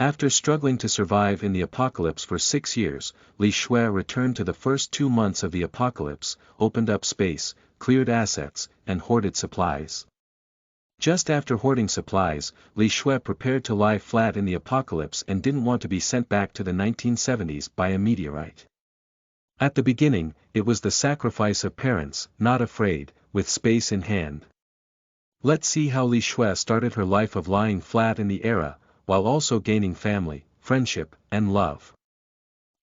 After struggling to survive in the apocalypse for 6 years, Li Xue returned to the first 2 months of the apocalypse, opened up space, cleared assets, and hoarded supplies. Just after hoarding supplies, Li Xue prepared to lie flat in the apocalypse and didn't want to be sent back to the 1970s by a meteorite. At the beginning, it was the sacrifice of parents, not afraid, with space in hand. Let's see how Li Xue started her life of lying flat in the era, while also gaining family, friendship, and love.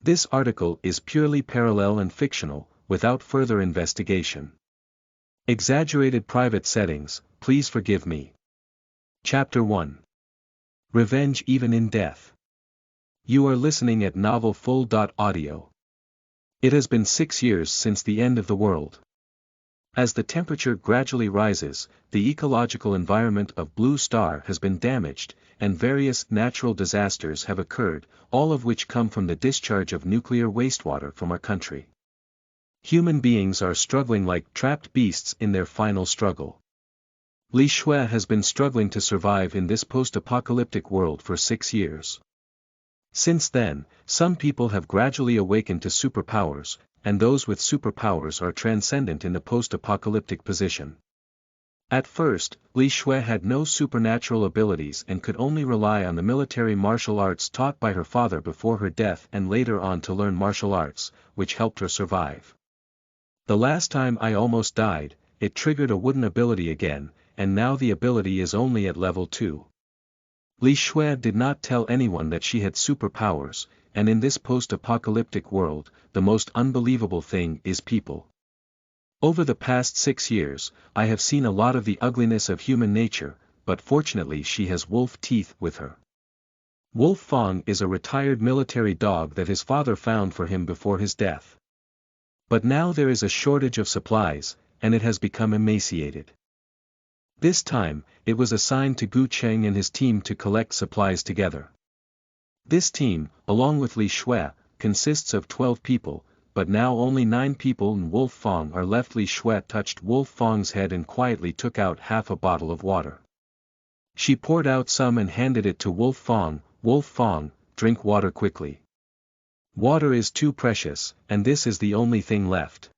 This article is purely parallel and fictional, without further investigation. Exaggerated private settings, please forgive me. Chapter 1. Revenge even in death. You are listening at novelfull.audio. It has been 6 years since the end of the world. As the temperature gradually rises, the ecological environment of Blue Star has been damaged, and various natural disasters have occurred, all of which come from the discharge of nuclear wastewater from our country. Human beings are struggling like trapped beasts in their final struggle. Li Xue has been struggling to survive in this post-apocalyptic world for 6 years. Since then, some people have gradually awakened to superpowers, and those with superpowers are transcendent in the post-apocalyptic position. At first, Li Xue had no supernatural abilities and could only rely on the military martial arts taught by her father before her death and later on to learn martial arts, which helped her survive. The last time I almost died, it triggered a wooden ability again, and now the ability is only at level 2. Li Xue did not tell anyone that she had superpowers, and in this post-apocalyptic world, the most unbelievable thing is people. Over the past 6 years, I have seen a lot of the ugliness of human nature, but fortunately she has wolf teeth with her. Wolf Fong is a retired military dog that his father found for him before his death. But now there is a shortage of supplies, and it has become emaciated. This time, it was assigned to Gu Cheng and his team to collect supplies together. This team, along with Li Xue, consists of 12 people, but now only 9 people and Wolf Fong are left. Li Xue touched Wolf Fong's head and quietly took out half a bottle of water. She poured out some and handed it to Wolf Fong. Wolf Fong, drink water quickly. Water is too precious, and this is the only thing left.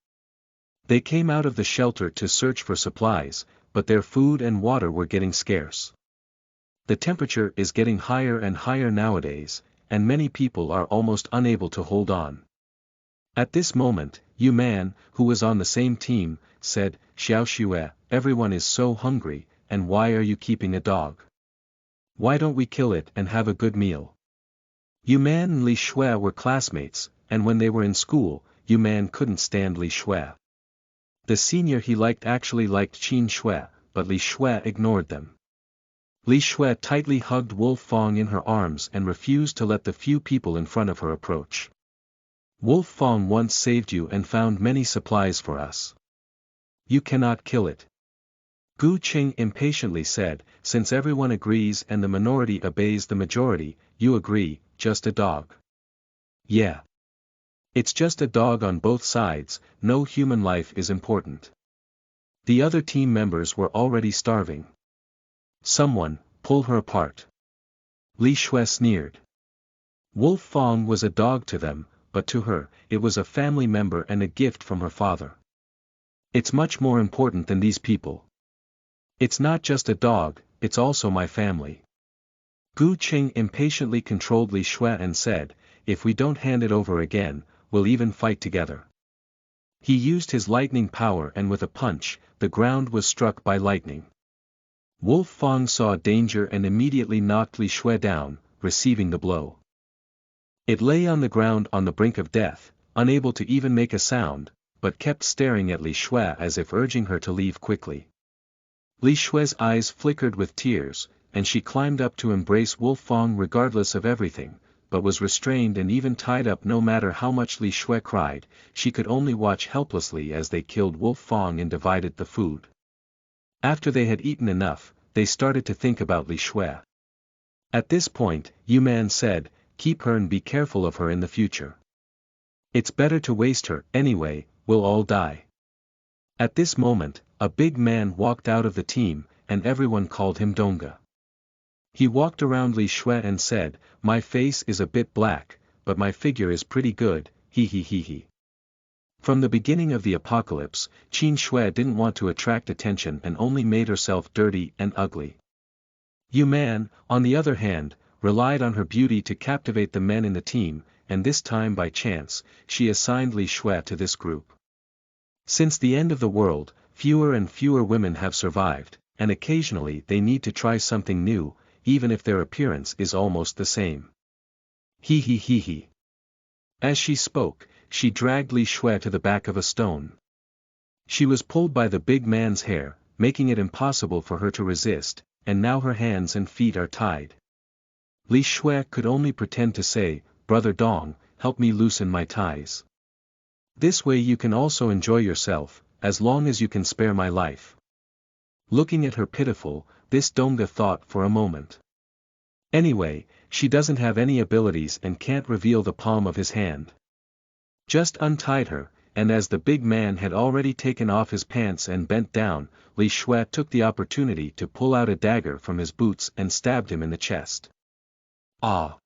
They came out of the shelter to search for supplies, but their food and water were getting scarce. The temperature is getting higher and higher nowadays, and many people are almost unable to hold on. At this moment, Yu Man, who was on the same team, said, "Xiao Xue, everyone is so hungry, and why are you keeping a dog? Why don't we kill it and have a good meal?" Yu Man and Li Xue were classmates, and when they were in school, Yu Man couldn't stand Li Xue. The senior he actually liked Qin Xue, but Li Xue ignored them. Li Xue tightly hugged Wolf Fong in her arms and refused to let the few people in front of her approach. "Wolf Fong once saved you and found many supplies for us. You cannot kill it." Gu Qing impatiently said, "Since everyone agrees and the minority obeys the majority, you agree, just a dog." "Yeah. It's just a dog on both sides, no human life is important." The other team members were already starving. "Someone, pull her apart." Li Xue sneered. Wolf Fong was a dog to them, but to her, it was a family member and a gift from her father. "It's much more important than these people. It's not just a dog, it's also my family." Gu Qing impatiently controlled Li Xue and said, "If we don't hand it over again, we'll even fight together." He used his lightning power and with a punch, the ground was struck by lightning. Wolf Fong saw danger and immediately knocked Li Xue down, receiving the blow. It lay on the ground on the brink of death, unable to even make a sound, but kept staring at Li Xue as if urging her to leave quickly. Li Xue's eyes flickered with tears, and she climbed up to embrace Wolf Fong regardless of everything, but was restrained and even tied up. No matter how much Li Xue cried, she could only watch helplessly as they killed Wolf Fong and divided the food. After they had eaten enough, they started to think about Li Xue. At this point, Yu Man said, "Keep her and be careful of her in the future. It's better to waste her, anyway, we'll all die." At this moment, a big man walked out of the team, and everyone called him Donga. He walked around Li Xue and said, "My face is a bit black, but my figure is pretty good, he he he he." From the beginning of the apocalypse, Qin Xue didn't want to attract attention and only made herself dirty and ugly. Yu Man, on the other hand, relied on her beauty to captivate the men in the team, and this time by chance, she assigned Li Xue to this group. Since the end of the world, fewer and fewer women have survived, and occasionally they need to try something new, even if their appearance is almost the same. He he he he. As she spoke, she dragged Li Xue to the back of a stone. She was pulled by the big man's hair, making it impossible for her to resist, and now her hands and feet are tied. Li Xue could only pretend to say, "Brother Dong, help me loosen my ties. This way you can also enjoy yourself, as long as you can spare my life." Looking at her pitiful, this Dongda thought for a moment. Anyway, she doesn't have any abilities and can't reveal the palm of his hand. Just untied her, and as the big man had already taken off his pants and bent down, Li Xue took the opportunity to pull out a dagger from his boots and stabbed him in the chest. Ah!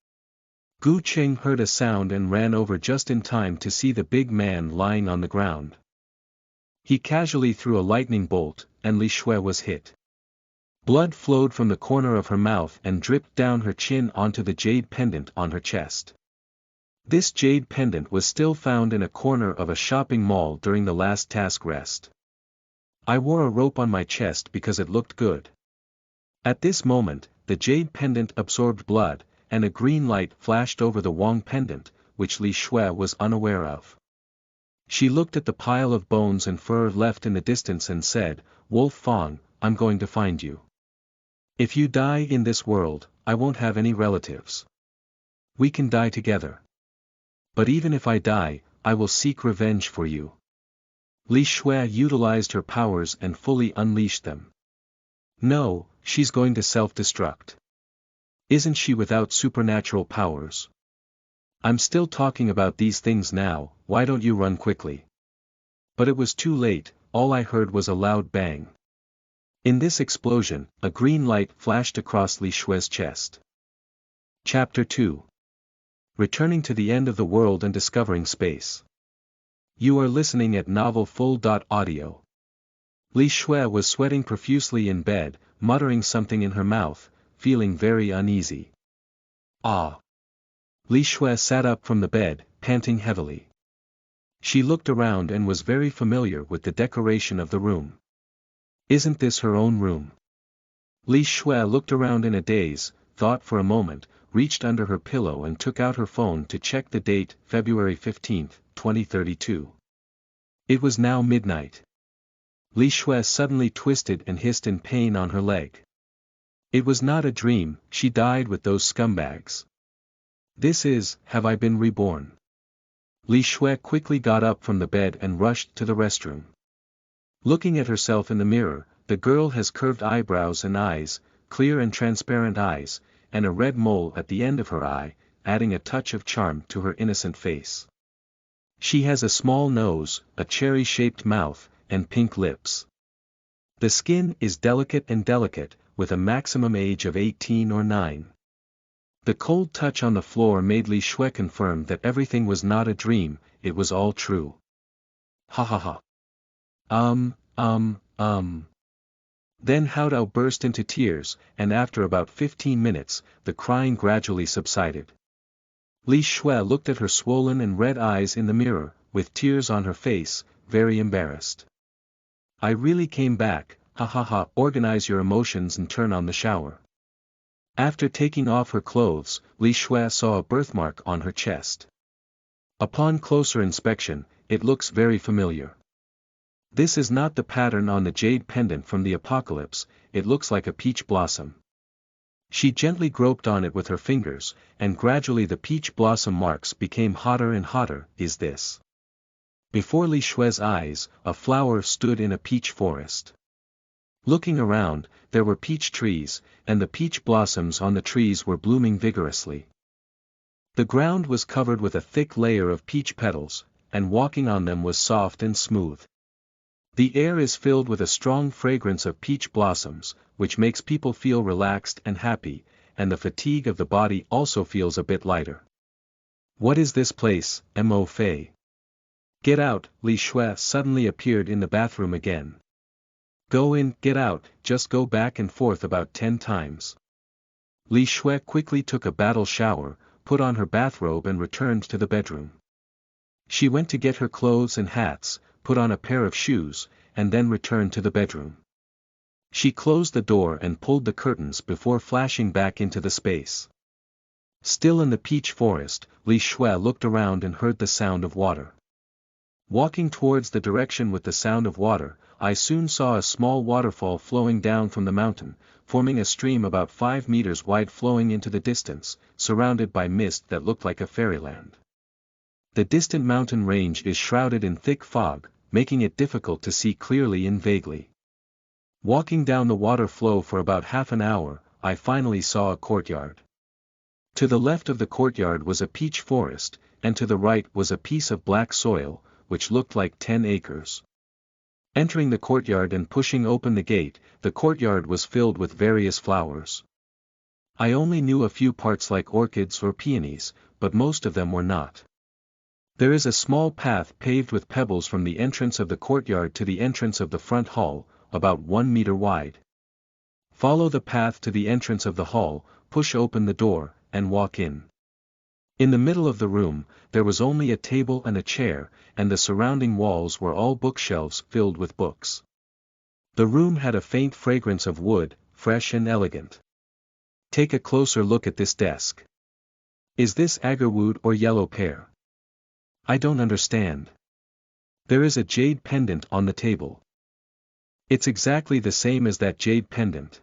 Gu Qing heard a sound and ran over just in time to see the big man lying on the ground. He casually threw a lightning bolt, and Li Xue was hit. Blood flowed from the corner of her mouth and dripped down her chin onto the jade pendant on her chest. This jade pendant was still found in a corner of a shopping mall during the last task rest. "I wore a rope on my chest because it looked good." At this moment, the jade pendant absorbed blood, and a green light flashed over the Wang pendant, which Li Xue was unaware of. She looked at the pile of bones and fur left in the distance and said, "Wolf Fang, I'm going to find you. If you die in this world, I won't have any relatives. We can die together. But even if I die, I will seek revenge for you." Li Xue utilized her powers and fully unleashed them. No, she's going to self-destruct. Isn't she without supernatural powers? I'm still talking about these things now, why don't you run quickly? But it was too late, all I heard was a loud bang. In this explosion, a green light flashed across Li Xue's chest. Chapter 2. Returning to the end of the world and discovering space. You are listening at novelfull.audio. Li Xue was sweating profusely in bed, muttering something in her mouth, feeling very uneasy. Ah! Li Xue sat up from the bed, panting heavily. She looked around and was very familiar with the decoration of the room. Isn't this her own room? Li Xue looked around in a daze, thought for a moment, reached under her pillow and took out her phone to check the date, February 15, 2032. It was now midnight. Li Xue suddenly twisted and hissed in pain on her leg. It was not a dream, she died with those scumbags. Have I been reborn? Li Xue quickly got up from the bed and rushed to the restroom. Looking at herself in the mirror, the girl has curved eyebrows and eyes, clear and transparent eyes, and a red mole at the end of her eye, adding a touch of charm to her innocent face. She has a small nose, a cherry-shaped mouth, and pink lips. The skin is delicate, with a maximum age of 18 or 9. The cold touch on the floor made Li Xue confirm that everything was not a dream, it was all true. Ha ha ha. Then Haodao burst into tears, and after about 15 minutes, the crying gradually subsided. Li Xue looked at her swollen and red eyes in the mirror, with tears on her face, very embarrassed. I really came back, ha ha ha. Organize your emotions and turn on the shower. After taking off her clothes, Li Xue saw a birthmark on her chest. Upon closer inspection, it looks very familiar. This is not the pattern on the jade pendant from the apocalypse, it looks like a peach blossom. She gently groped on it with her fingers, and gradually the peach blossom marks became hotter and hotter. Is this? Before Li Xue's eyes, a flower stood in a peach forest. Looking around, there were peach trees, and the peach blossoms on the trees were blooming vigorously. The ground was covered with a thick layer of peach petals, and walking on them was soft and smooth. The air is filled with a strong fragrance of peach blossoms, which makes people feel relaxed and happy, and the fatigue of the body also feels a bit lighter. What is this place, Mo Fei? Get out, Li Xue suddenly appeared in the bathroom again. Go in, get out, just go back and forth about 10 times. Li Xue quickly took a battle shower, put on her bathrobe and returned to the bedroom. She went to get her clothes and hats, put on a pair of shoes, and then returned to the bedroom. She closed the door and pulled the curtains before flashing back into the space. Still in the peach forest, Li Xue looked around and heard the sound of water. Walking towards the direction with the sound of water, I soon saw a small waterfall flowing down from the mountain, forming a stream about 5 meters wide flowing into the distance, surrounded by mist that looked like a fairyland. The distant mountain range is shrouded in thick fog, making it difficult to see clearly and vaguely. Walking down the water flow for about half an hour, I finally saw a courtyard. To the left of the courtyard was a peach forest, and to the right was a piece of black soil, which looked like 10 acres. Entering the courtyard and pushing open the gate, the courtyard was filled with various flowers. I only knew a few parts like orchids or peonies, but most of them were not. There is a small path paved with pebbles from the entrance of the courtyard to the entrance of the front hall, about 1 meter wide. Follow the path to the entrance of the hall, push open the door, and walk in. In the middle of the room, there was only a table and a chair, and the surrounding walls were all bookshelves filled with books. The room had a faint fragrance of wood, fresh and elegant. Take a closer look at this desk. Is this agarwood or yellow pear? I don't understand. There is a jade pendant on the table. It's exactly the same as that jade pendant.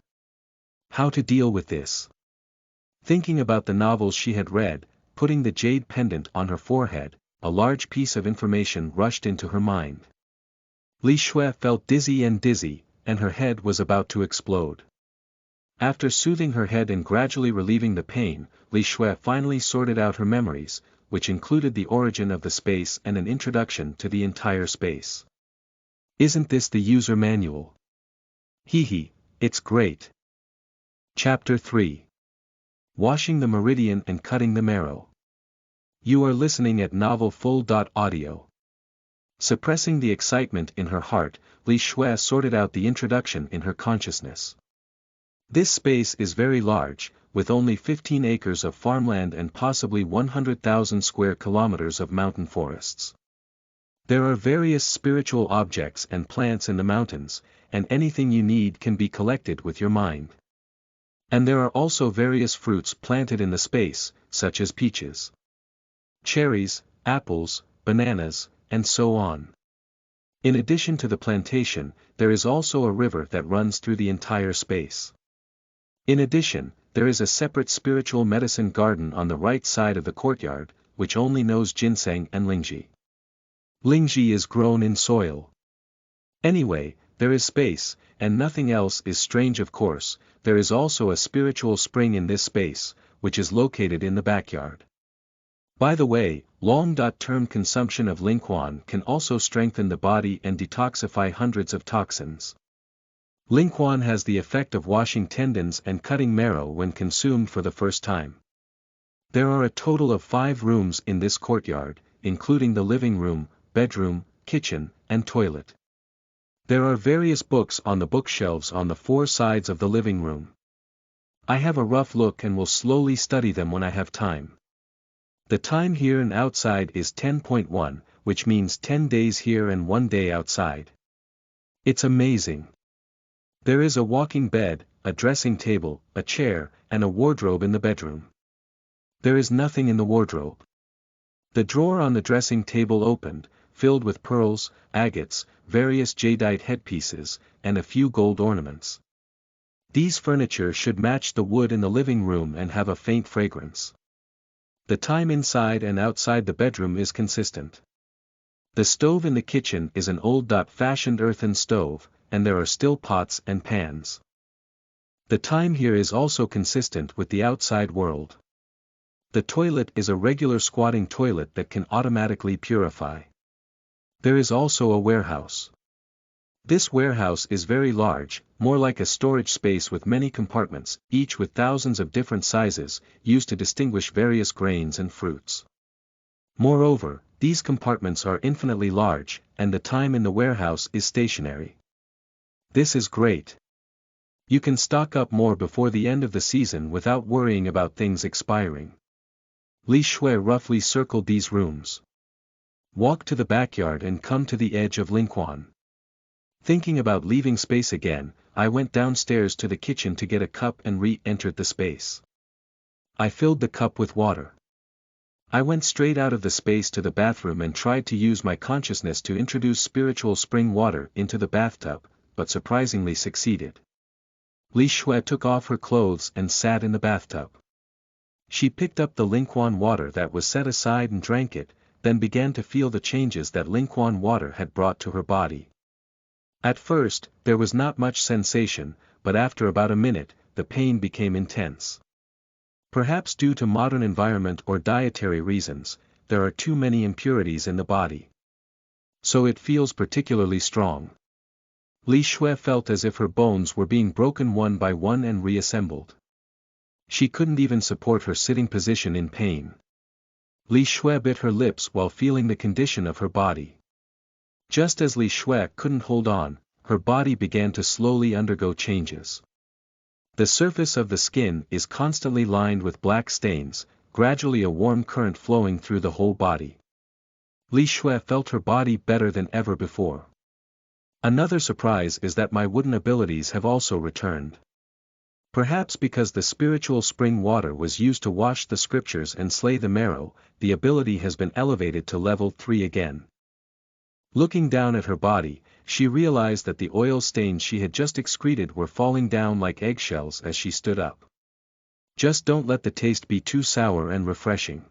How to deal with this? Thinking about the novels she had read, putting the jade pendant on her forehead, a large piece of information rushed into her mind. Li Xue felt dizzy, and her head was about to explode. After soothing her head and gradually relieving the pain, Li Xue finally sorted out her memories, which included the origin of the space and an introduction to the entire space. Isn't this the user manual? Hee, it's great. Chapter 3. Washing the Meridian and Cutting the Marrow. You are listening at novelfull.audio. Suppressing the excitement in her heart, Li Xue sorted out the introduction in her consciousness. This space is very large, with only 15 acres of farmland and possibly 100,000 square kilometers of mountain forests. There are various spiritual objects and plants in the mountains, and anything you need can be collected with your mind. And there are also various fruits planted in the space, such as peaches, cherries, apples, bananas, and so on. In addition to the plantation, there is also a river that runs through the entire space. In addition, there is a separate spiritual medicine garden on the right side of the courtyard, which only knows ginseng and lingji. Lingji is grown in soil. Anyway, there is space, and nothing else is strange. Of course, there is also a spiritual spring in this space, which is located in the backyard. By the way, long-term consumption of Lingquan can also strengthen the body and detoxify hundreds of toxins. Lingquan has the effect of washing tendons and cutting marrow when consumed for the first time. There are a total of 5 rooms in this courtyard, including the living room, bedroom, kitchen, and toilet. There are various books on the bookshelves on the 4 sides of the living room. I have a rough look and will slowly study them when I have time. The time here and outside is 10.1, which means 10 days here and 1 day outside. It's amazing. There is a walking bed, a dressing table, a chair, and a wardrobe in the bedroom. There is nothing in the wardrobe. The drawer on the dressing table opened, filled with pearls, agates, various jadeite headpieces, and a few gold ornaments. These furniture should match the wood in the living room and have a faint fragrance. The time inside and outside the bedroom is consistent. The stove in the kitchen is an old-fashioned earthen stove, and there are still pots and pans. The time here is also consistent with the outside world. The toilet is a regular squatting toilet that can automatically purify. There is also a warehouse. This warehouse is very large, more like a storage space with many compartments, each with thousands of different sizes, used to distinguish various grains and fruits. Moreover, these compartments are infinitely large, and the time in the warehouse is stationary. This is great. You can stock up more before the end of the season without worrying about things expiring. Li Xue roughly circled these rooms. Walk to the backyard and come to the edge of Linquan. Thinking about leaving space again, I went downstairs to the kitchen to get a cup and re-entered the space. I filled the cup with water. I went straight out of the space to the bathroom and tried to use my consciousness to introduce spiritual spring water into the bathtub, but surprisingly succeeded. Li Xue took off her clothes and sat in the bathtub. She picked up the Linquan water that was set aside and drank it, then began to feel the changes that Linquan water had brought to her body. At first, there was not much sensation, but after about a minute, the pain became intense. Perhaps due to modern environment or dietary reasons, there are too many impurities in the body. So it feels particularly strong. Li Xue felt as if her bones were being broken one by one and reassembled. She couldn't even support her sitting position in pain. Li Xue bit her lips while feeling the condition of her body. Just as Li Xue couldn't hold on, her body began to slowly undergo changes. The surface of the skin is constantly lined with black stains, gradually a warm current flowing through the whole body. Li Xue felt her body better than ever before. Another surprise is that my wooden abilities have also returned. Perhaps because the spiritual spring water was used to wash the scriptures and slay the Marrow, the ability has been elevated to level 3 again. Looking down at her body, she realized that the oil stains she had just excreted were falling down like eggshells as she stood up. Just don't let the taste be too sour and refreshing.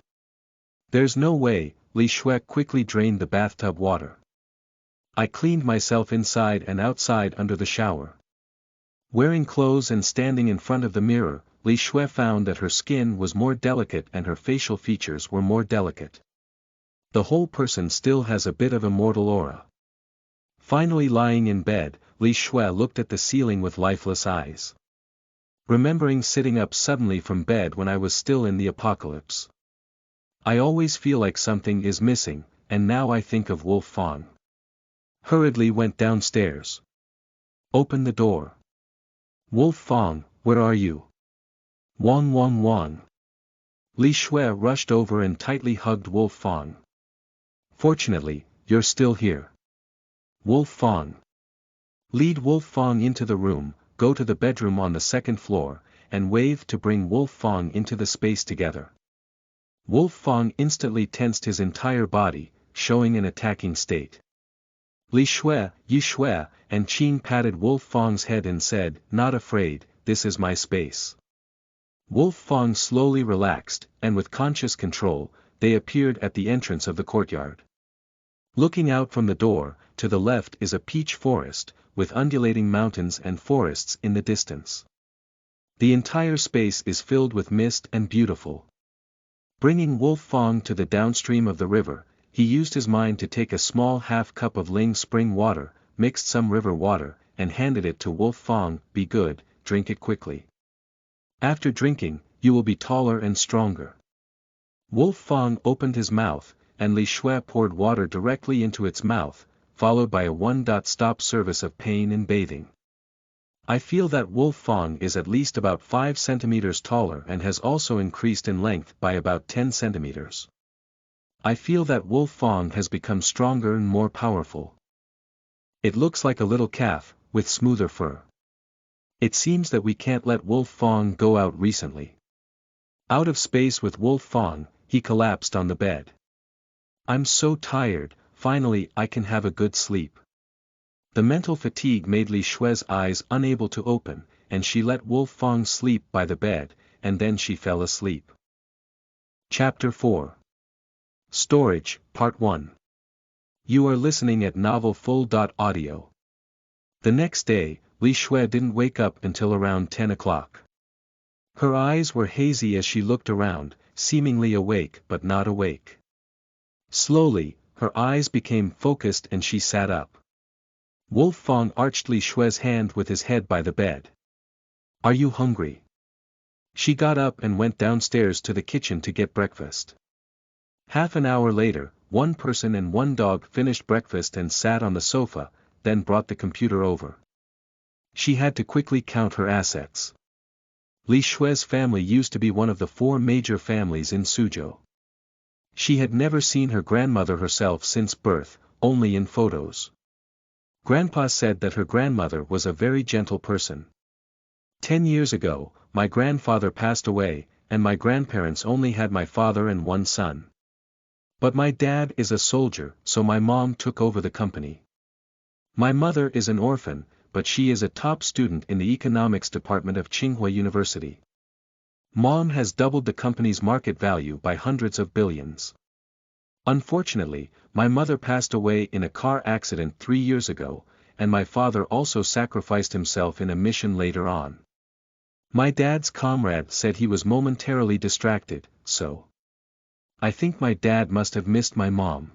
There's no way. Li Xue quickly drained the bathtub water. I cleaned myself inside and outside under the shower. Wearing clothes and standing in front of the mirror, Li Xue found that her skin was more delicate and her facial features were more delicate. The whole person still has a bit of a mortal aura. Finally lying in bed, Li Xue looked at the ceiling with lifeless eyes. Remembering sitting up suddenly from bed when I was still in the apocalypse. I always feel like something is missing, and now I think of Wolf Fang. Hurriedly went downstairs. Opened the door. Wolf Fang, where are you? Wang Wang Wang. Li Xue rushed over and tightly hugged Wolf Fang. Fortunately, you're still here. Wolf Fang. Lead Wolf Fang into the room, go to the bedroom on the second floor, and wave to bring Wolf Fang into the space together. Wolf Fang instantly tensed his entire body, showing an attacking state. Li Xue, Yi Xue, and Qin patted Wolf Fang's head and said, "Not afraid, this is my space." Wolf Fang slowly relaxed, and with conscious control, they appeared at the entrance of the courtyard. Looking out from the door, to the left is a peach forest, with undulating mountains and forests in the distance. The entire space is filled with mist and beautiful. Bringing Wolf Fang to the downstream of the river, he used his mind to take a small half cup of Ling spring water, mixed some river water, and handed it to Wolf Fang. "Be good, drink it quickly. After drinking, you will be taller and stronger." Wolf Fang opened his mouth, and Li Xue poured water directly into its mouth, followed by a one-stop service of pain and bathing. I feel that Wolf Fang is at least about 5 centimeters taller and has also increased in length by about 10 centimeters. I feel that Wolf Fang has become stronger and more powerful. It looks like a little calf, with smoother fur. It seems that we can't let Wolf Fang go out recently. Out of space with Wolf Fang, he collapsed on the bed. I'm so tired, finally I can have a good sleep. The mental fatigue made Li Xue's eyes unable to open, and she let Wolf Fang sleep by the bed, and then she fell asleep. Chapter 4. Storage, Part 1. You are listening at novelfull.audio. The next day, Li Xue didn't wake up until around 10 o'clock. Her eyes were hazy as she looked around, seemingly awake but not awake. Slowly, her eyes became focused and she sat up. Wolf Fong arched Li Xue's hand with his head by the bed. Are you hungry? She got up and went downstairs to the kitchen to get breakfast. Half an hour later, one person and one dog finished breakfast and sat on the sofa, then brought the computer over. She had to quickly count her assets. Li Xue's family used to be one of the 4 major families in Suzhou. She had never seen her grandmother herself since birth, only in photos. Grandpa said that her grandmother was a very gentle person. 10 years ago, my grandfather passed away, and my grandparents only had my father and one son. But my dad is a soldier, so my mom took over the company. My mother is an orphan, but she is a top student in the economics department of Tsinghua University. Mom has doubled the company's market value by hundreds of billions. Unfortunately, my mother passed away in a car accident 3 years ago, and my father also sacrificed himself in a mission later on. My dad's comrade said he was momentarily distracted, so I think my dad must have missed my mom.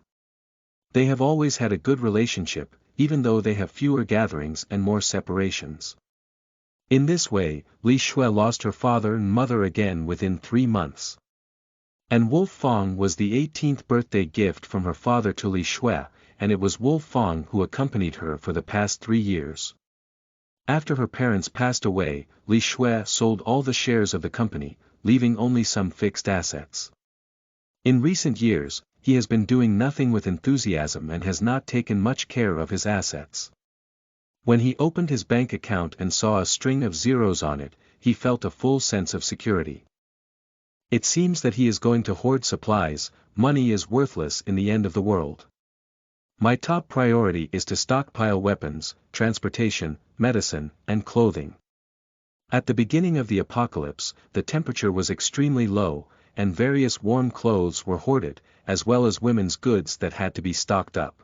They have always had a good relationship, even though they have fewer gatherings and more separations. In this way, Li Xue lost her father and mother again within 3 months. And Wolf Fong was the 18th birthday gift from her father to Li Xue, and it was Wolf Fong who accompanied her for the past 3 years. After her parents passed away, Li Xue sold all the shares of the company, leaving only some fixed assets. In recent years, he has been doing nothing with enthusiasm and has not taken much care of his assets. When he opened his bank account and saw a string of zeros on it, he felt a full sense of security. It seems that he is going to hoard supplies. Money is worthless in the end of the world. My top priority is to stockpile weapons, transportation, medicine, and clothing. At the beginning of the apocalypse, the temperature was extremely low, and various warm clothes were hoarded, as well as women's goods that had to be stocked up.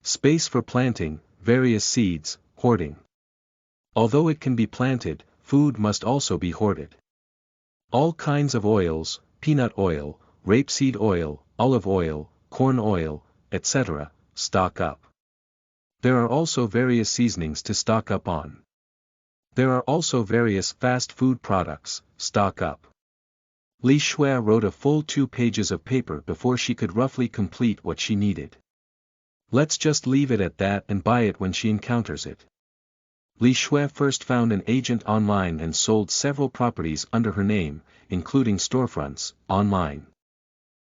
Space for planting, various seeds, hoarding. Although it can be planted, food must also be hoarded. All kinds of oils, peanut oil, rapeseed oil, olive oil, corn oil, etc., stock up. There are also various seasonings to stock up on. There are also various fast food products, stock up. Li Xue wrote a full 2 pages of paper before she could roughly complete what she needed. Let's just leave it at that and buy it when she encounters it. Li Xue first found an agent online and sold several properties under her name, including storefronts, online.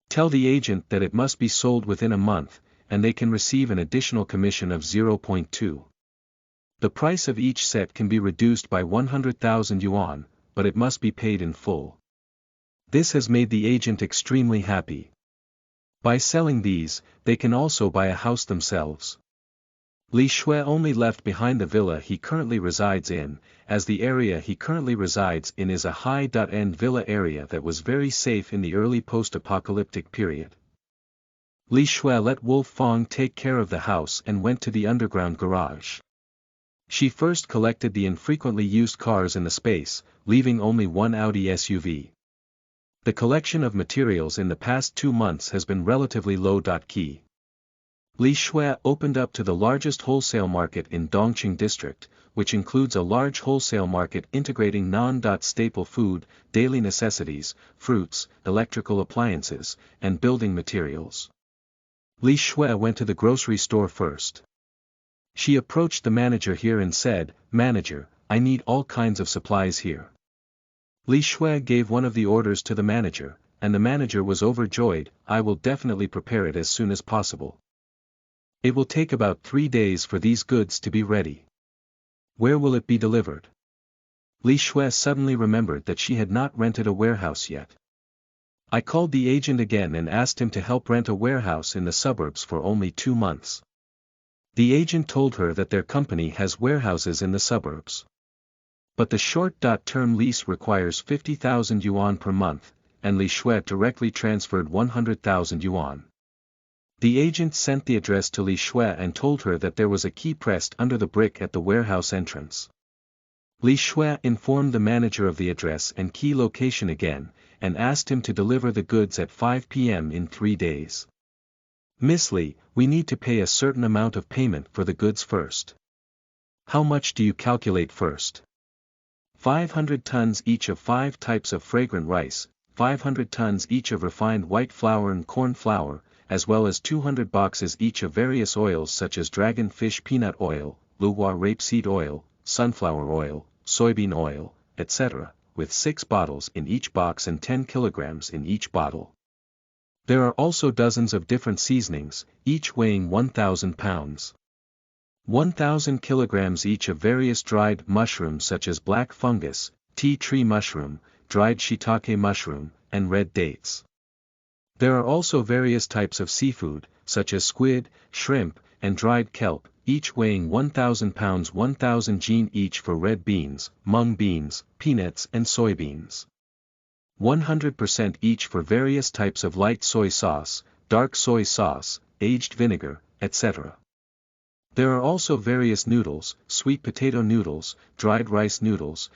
Tell the agent that it must be sold within a month, and they can receive an additional commission of 0.2. The price of each set can be reduced by 100,000 yuan, but it must be paid in full. This has made the agent extremely happy. By selling these, they can also buy a house themselves. Li Xue only left behind the villa he currently resides in, as the area he currently resides in is a high-end villa area that was very safe in the early post-apocalyptic period. Li Xue let Wolf Fong take care of the house and went to the underground garage. She first collected the infrequently used cars in the space, leaving only one Audi SUV. The collection of materials in the past 2 months has been relatively low-key. Li Xue opened up to the largest wholesale market in Dongqing district, which includes a large wholesale market integrating non-staple food, daily necessities, fruits, electrical appliances, and building materials. Li Xue went to the grocery store first. She approached the manager here and said, "Manager, I need all kinds of supplies here." Li Xue gave one of the orders to the manager, and the manager was overjoyed. "I will definitely prepare it as soon as possible. It will take about 3 days for these goods to be ready. Where will it be delivered?" Li Xue suddenly remembered that she had not rented a warehouse yet. I called the agent again and asked him to help rent a warehouse in the suburbs for only 2 months. The agent told her that their company has warehouses in the suburbs. But the short-term lease requires 50,000 yuan per month, and Li Xue directly transferred 100,000 yuan. The agent sent the address to Li Xue and told her that there was a key pressed under the brick at the warehouse entrance. Li Xue informed the manager of the address and key location again, and asked him to deliver the goods at 5 p.m. in 3 days. Miss Li, we need to pay a certain amount of payment for the goods first. How much do you calculate first? 500 tons each of 5 types of fragrant rice, 500 tons each of refined white flour and corn flour, as well as 200 boxes each of various oils such as dragon fish peanut oil, luwak rapeseed oil, sunflower oil, soybean oil, etc., with 6 bottles in each box and 10 kilograms in each bottle. There are also dozens of different seasonings, each weighing 1,000 pounds. 1,000 kilograms each of various dried mushrooms such as black fungus, tea tree mushroom, dried shiitake mushroom, and red dates. There are also various types of seafood, such as squid, shrimp, and dried kelp, each weighing 1,000 pounds 1,000 jin each for red beans, mung beans, peanuts and soybeans. 100% each for various types of light soy sauce, dark soy sauce, aged vinegar, etc. There are also various noodles, sweet potato noodles, dried rice noodles,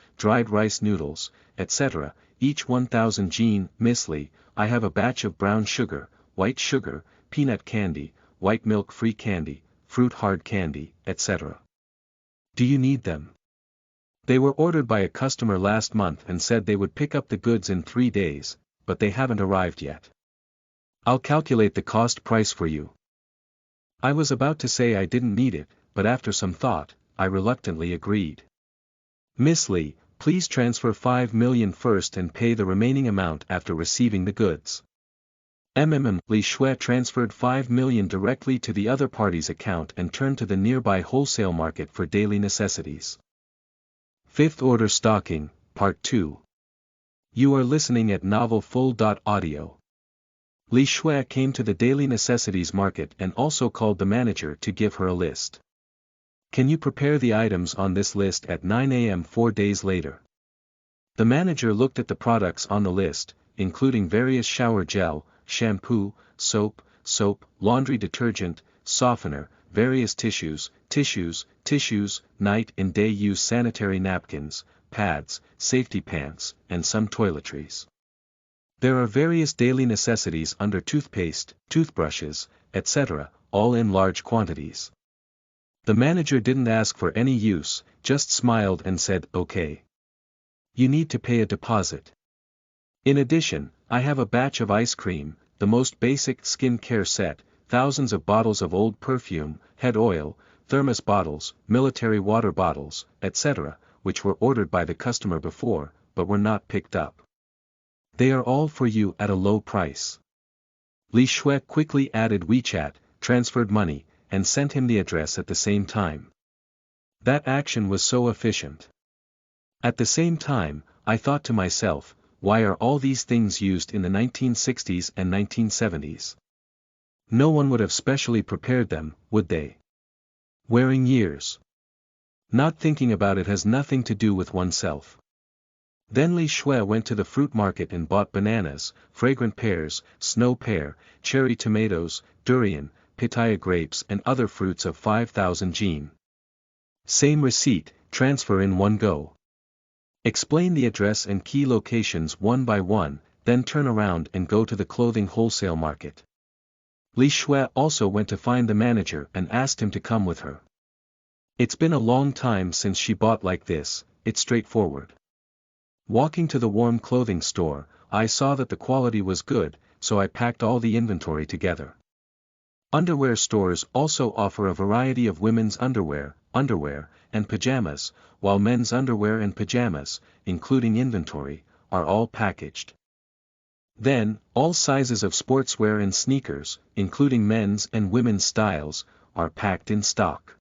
etc., each 1,000 jin. Miss Li, I have a batch of brown sugar, white sugar, peanut candy, white milk-free candy, fruit hard candy, etc. Do you need them? They were ordered by a customer last month and said they would pick up the goods in 3 days, but they haven't arrived yet. I'll calculate the cost price for you. I was about to say I didn't need it, but after some thought, I reluctantly agreed. Miss Li, please transfer 5 million first and pay the remaining amount after receiving the goods. Li Xue transferred 5 million directly to the other party's account and turned to the nearby wholesale market for daily necessities. Fifth Order Stalking, Part 2. You are listening at novelfull.audio. Li Xue came to the daily necessities market and also called the manager to give her a list. Can you prepare the items on this list at 9 a.m. 4 days later? The manager looked at the products on the list, including various shower gel, shampoo, soap, laundry detergent, softener, various tissues, night and day use sanitary napkins, pads, safety pants, and some toiletries. There are various daily necessities under toothpaste, toothbrushes, etc., all in large quantities. The manager didn't ask for any use, just smiled and said, "Okay. You need to pay a deposit. In addition, I have a batch of ice cream, the most basic skin care set, thousands of bottles of old perfume, head oil, thermos bottles, military water bottles, etc., which were ordered by the customer before, but were not picked up. They are all for you at a low price." Li Xue quickly added WeChat, transferred money, and sent him the address at the same time. That action was so efficient. At the same time, I thought to myself, why are all these things used in the 1960s and 1970s? No one would have specially prepared them, would they? Wearing years. Not thinking about it has nothing to do with oneself. Then Li Xue went to the fruit market and bought bananas, fragrant pears, snow pear, cherry tomatoes, durian, pitaya grapes and other fruits of 5,000 jin. Same receipt, transfer in one go. Explain the address and key locations one by one, then turn around and go to the clothing wholesale market. Li Xue also went to find the manager and asked him to come with her. It's been a long time since she bought like this, it's straightforward. Walking to the warm clothing store, I saw that the quality was good, so I packed all the inventory together. Underwear stores also offer a variety of women's underwear, and pajamas, while men's underwear and pajamas, including inventory, are all packaged. Then, all sizes of sportswear and sneakers, including men's and women's styles, are packed in stock.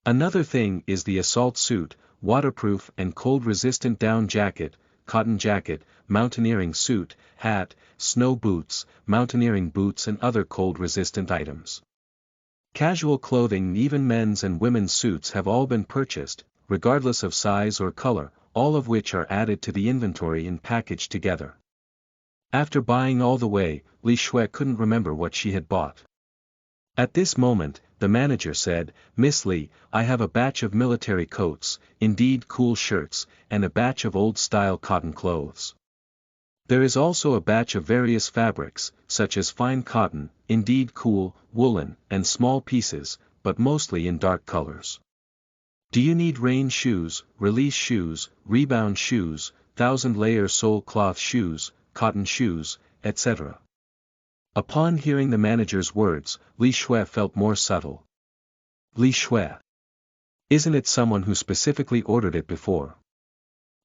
Another thing is the assault suit, waterproof and cold-resistant down jacket, cotton jacket, mountaineering suit, hat, snow boots, mountaineering boots and other cold-resistant items. Casual clothing, even men's and women's suits have all been purchased, regardless of size or color, all of which are added to the inventory and packaged together. After buying all the way, Li Xue couldn't remember what she had bought. At this moment, the manager said, "Miss Li, I have a batch of military coats, indeed cool shirts, and a batch of old-style cotton clothes. There is also a batch of various fabrics, such as fine cotton, indeed cool, woolen, and small pieces, but mostly in dark colors. Do you need rain shoes, release shoes, rebound shoes, 1000-layer sole cloth shoes, cotton shoes, etc.? Upon hearing the manager's words, Li Xue felt more subtle. Li Xue. Isn't it someone who specifically ordered it before?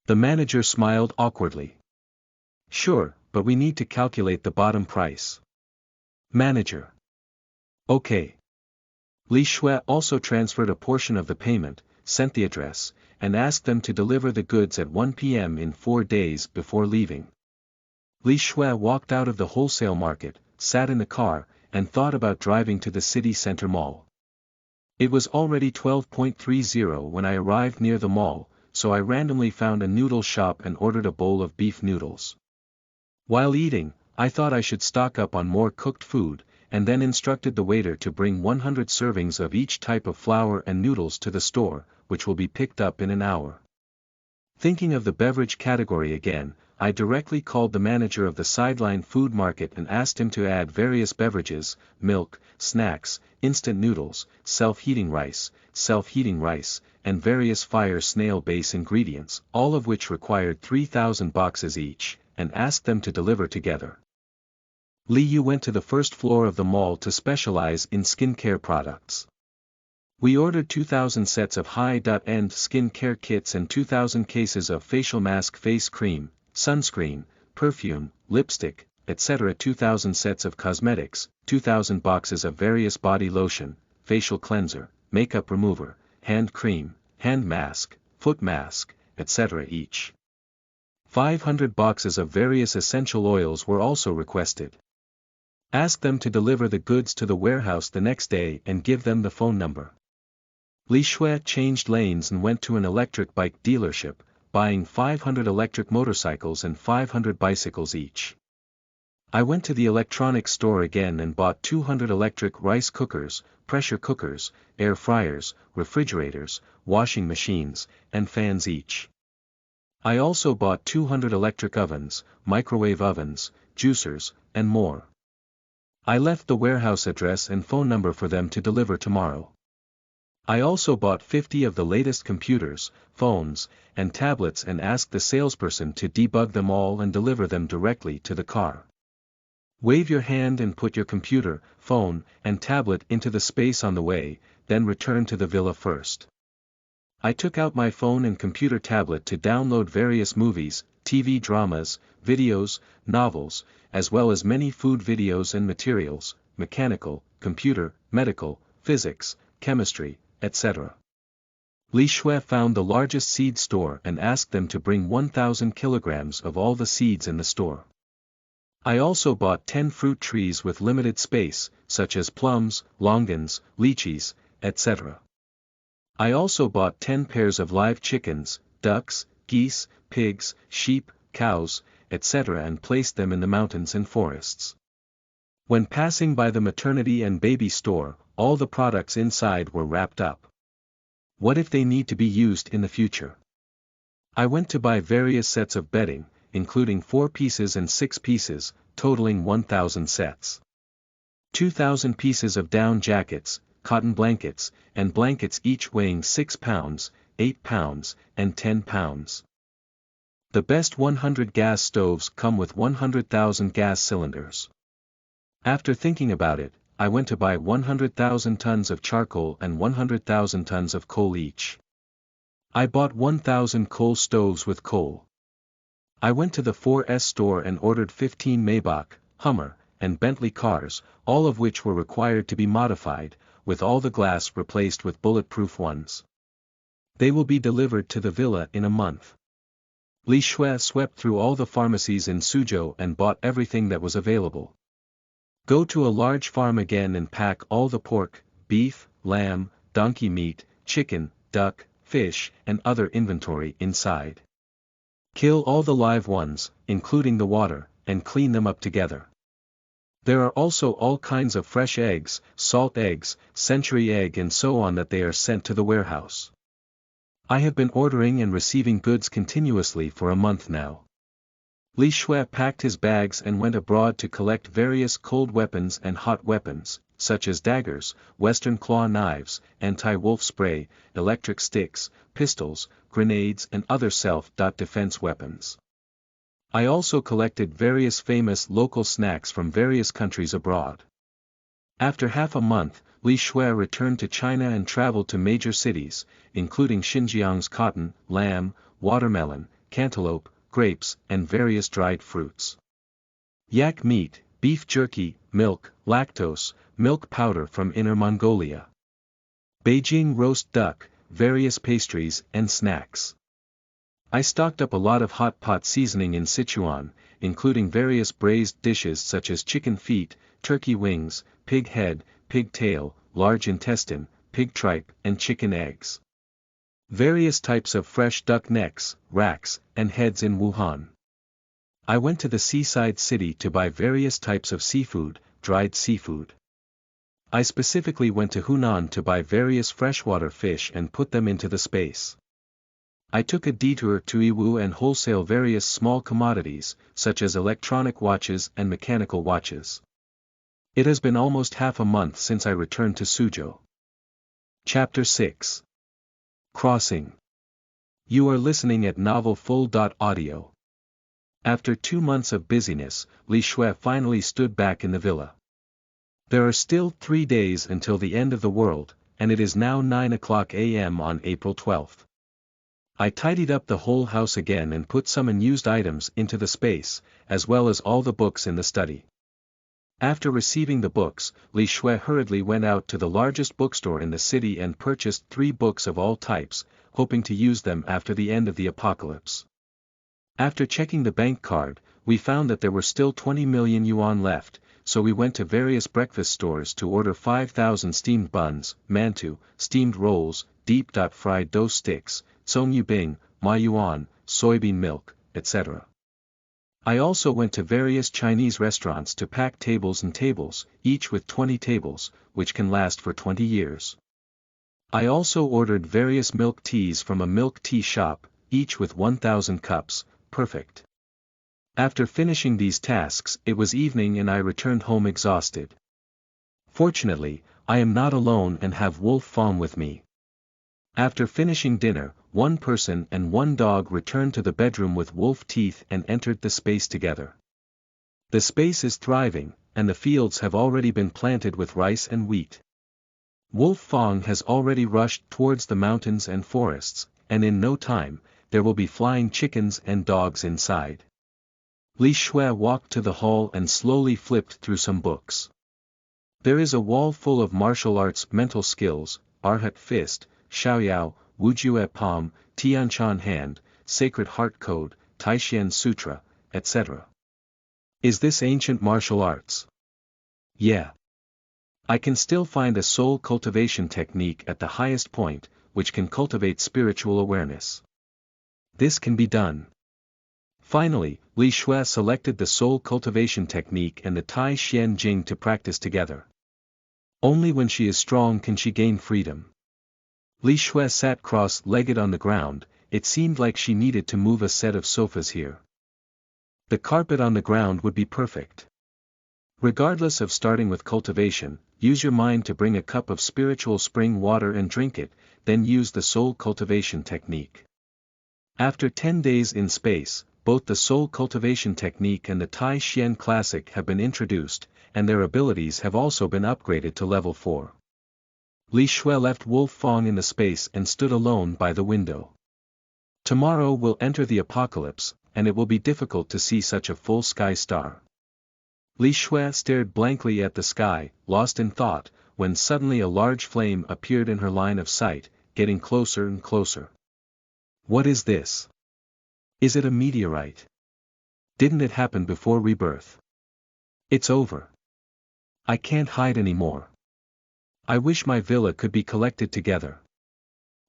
The manager smiled awkwardly. Sure, but we need to calculate the bottom price. Manager. Okay. Li Xue also transferred a portion of the payment, sent the address, and asked them to deliver the goods at 1 p.m. in 4 days before leaving. Li Xue walked out of the wholesale market, sat in the car, and thought about driving to the city center mall. It was already 12:30 when I arrived near the mall, so I randomly found a noodle shop and ordered a bowl of beef noodles. While eating, I thought I should stock up on more cooked food, and then instructed the waiter to bring 100 servings of each type of flour and noodles to the store, which will be picked up in an hour. Thinking of the beverage category again, I directly called the manager of the sideline food market and asked him to add various beverages, milk, snacks, instant noodles, self-heating rice, and various fire snail base ingredients, all of which required 3,000 boxes each, and asked them to deliver together. Li Xue went to the first floor of the mall to specialize in skincare products. We ordered 2,000 sets of high-end skincare kits and 2,000 cases of facial mask, face cream, sunscreen, perfume, lipstick, etc. 2,000 sets of cosmetics, 2,000 boxes of various body lotion, facial cleanser, makeup remover, hand cream, hand mask, foot mask, etc. each. 500 boxes of various essential oils were also requested. Ask them to deliver the goods to the warehouse the next day and give them the phone number. Li Xue changed lanes and went to an electric bike dealership, buying 500 electric motorcycles and 500 bicycles each. I went to the electronics store again and bought 200 electric rice cookers, pressure cookers, air fryers, refrigerators, washing machines, and fans each. I also bought 200 electric ovens, microwave ovens, juicers, and more. I left the warehouse address and phone number for them to deliver tomorrow. I also bought 50 of the latest computers, phones, and tablets and asked the salesperson to debug them all and deliver them directly to the car. Wave your hand and put your computer, phone, and tablet into the space on the way, then return to the villa first. I took out my phone and computer tablet to download various movies, TV dramas, videos, novels, as well as many food videos and materials, mechanical, computer, medical, physics, chemistry, etc. Li Xue found the largest seed store and asked them to bring 1,000 kilograms of all the seeds in the store. I also bought 10 fruit trees with limited space, such as plums, longans, lychees, etc. I also bought 10 pairs of live chickens, ducks, geese, pigs, sheep, cows, etc. and placed them in the mountains and forests. When passing by the maternity and baby store, all the products inside were wrapped up. What if they need to be used in the future? I went to buy various sets of bedding, including 4 pieces and 6 pieces, totaling 1,000 sets. 2,000 pieces of down jackets, cotton blankets, and blankets each weighing 6 pounds, 8 pounds, and 10 pounds. The best 100 gas stoves come with 100,000 gas cylinders. After thinking about it, I went to buy 100,000 tons of charcoal and 100,000 tons of coal each. I bought 1,000 coal stoves with coal. I went to the 4S store and ordered 15 Maybach, Hummer, and Bentley cars, all of which were required to be modified, with all the glass replaced with bulletproof ones. They will be delivered to the villa in a month. Li Xue swept through all the pharmacies in Suzhou and bought everything that was available. Go to a large farm again and pack all the pork, beef, lamb, donkey meat, chicken, duck, fish, and other inventory inside. Kill all the live ones, including the water, and clean them up together. There are also all kinds of fresh eggs, salt eggs, century egg and so on that they are sent to the warehouse. I have been ordering and receiving goods continuously for a month now. Li Xue packed his bags and went abroad to collect various cold weapons and hot weapons, such as daggers, western claw knives, anti-wolf spray, electric sticks, pistols, grenades and other self-defense weapons. I also collected various famous local snacks from various countries abroad. After half a month, Li Xue returned to China and traveled to major cities, including Xinjiang's cotton, lamb, watermelon, cantaloupe, grapes, and various dried fruits. Yak meat, beef jerky, milk, lactose, milk powder from Inner Mongolia. Beijing roast duck, various pastries and snacks. I stocked up a lot of hot pot seasoning in Sichuan, including various braised dishes such as chicken feet, turkey wings, pig head, pig tail, large intestine, pig tripe and chicken eggs. Various types of fresh duck necks, racks, and heads in Wuhan. I went to the seaside city to buy various types of seafood, dried seafood. I specifically went to Hunan to buy various freshwater fish and put them into the space. I took a detour to Yiwu and wholesale various small commodities, such as electronic watches and mechanical watches. It has been almost half a month since I returned to Suzhou. Chapter 6. Crossing. You are listening at novelfull.audio. After 2 months of busyness, Li Xue finally stood back in the villa. There are still 3 days until the end of the world, and it is now 9:00 a.m. on April 12th. I tidied up the whole house again and put some unused items into the space, as well as all the books in the study. After receiving the books, Li Xue hurriedly went out to the largest bookstore in the city and purchased 3 books of all types, hoping to use them after the end of the apocalypse. After checking the bank card, we found that there were still 20 million yuan left, so we went to various breakfast stores to order 5,000 steamed buns, mantu, steamed rolls, deep-fried dough sticks, Songyubing, Ma Yuan, soybean milk, etc. I also went to various Chinese restaurants to pack tables and tables, each with 20 tables, which can last for 20 years. I also ordered various milk teas from a milk tea shop, each with 1,000 cups, perfect. After finishing these tasks, it was evening and I returned home exhausted. Fortunately, I am not alone and have Wolf Fong with me. After finishing dinner, 1 person and 1 dog returned to the bedroom with wolf teeth and entered the space together. The space is thriving, and the fields have already been planted with rice and wheat. Wolf Fong has already rushed towards the mountains and forests, and in no time, there will be flying chickens and dogs inside. Li Xue walked to the hall and slowly flipped through some books. There is a wall full of martial arts mental skills, Arhat Fist, Xiaoyao, Wujue Palm, Tianchan Hand, Sacred Heart Code, Taishian Sutra, etc. Is this ancient martial arts? Yeah. I can still find a soul cultivation technique at the highest point, which can cultivate spiritual awareness. This can be done. Finally, Li Xue selected the soul cultivation technique and the Tai Xian Jing to practice together. Only when she is strong can she gain freedom. Li Xue sat cross-legged on the ground. It seemed like she needed to move a set of sofas here. The carpet on the ground would be perfect. Regardless of starting with cultivation, use your mind to bring a cup of spiritual spring water and drink it, then use the soul cultivation technique. After 10 days in space, both the soul cultivation technique and the Tai Xian Classic have been introduced, and their abilities have also been upgraded to level 4. Li Xue left Wolf Fong in the space and stood alone by the window. Tomorrow will enter the apocalypse, and it will be difficult to see such a full sky star. Li Xue stared blankly at the sky, lost in thought, when suddenly a large flame appeared in her line of sight, getting closer and closer. What is this? Is it a meteorite? Didn't it happen before rebirth? It's over. I can't hide anymore. I wish my villa could be collected together.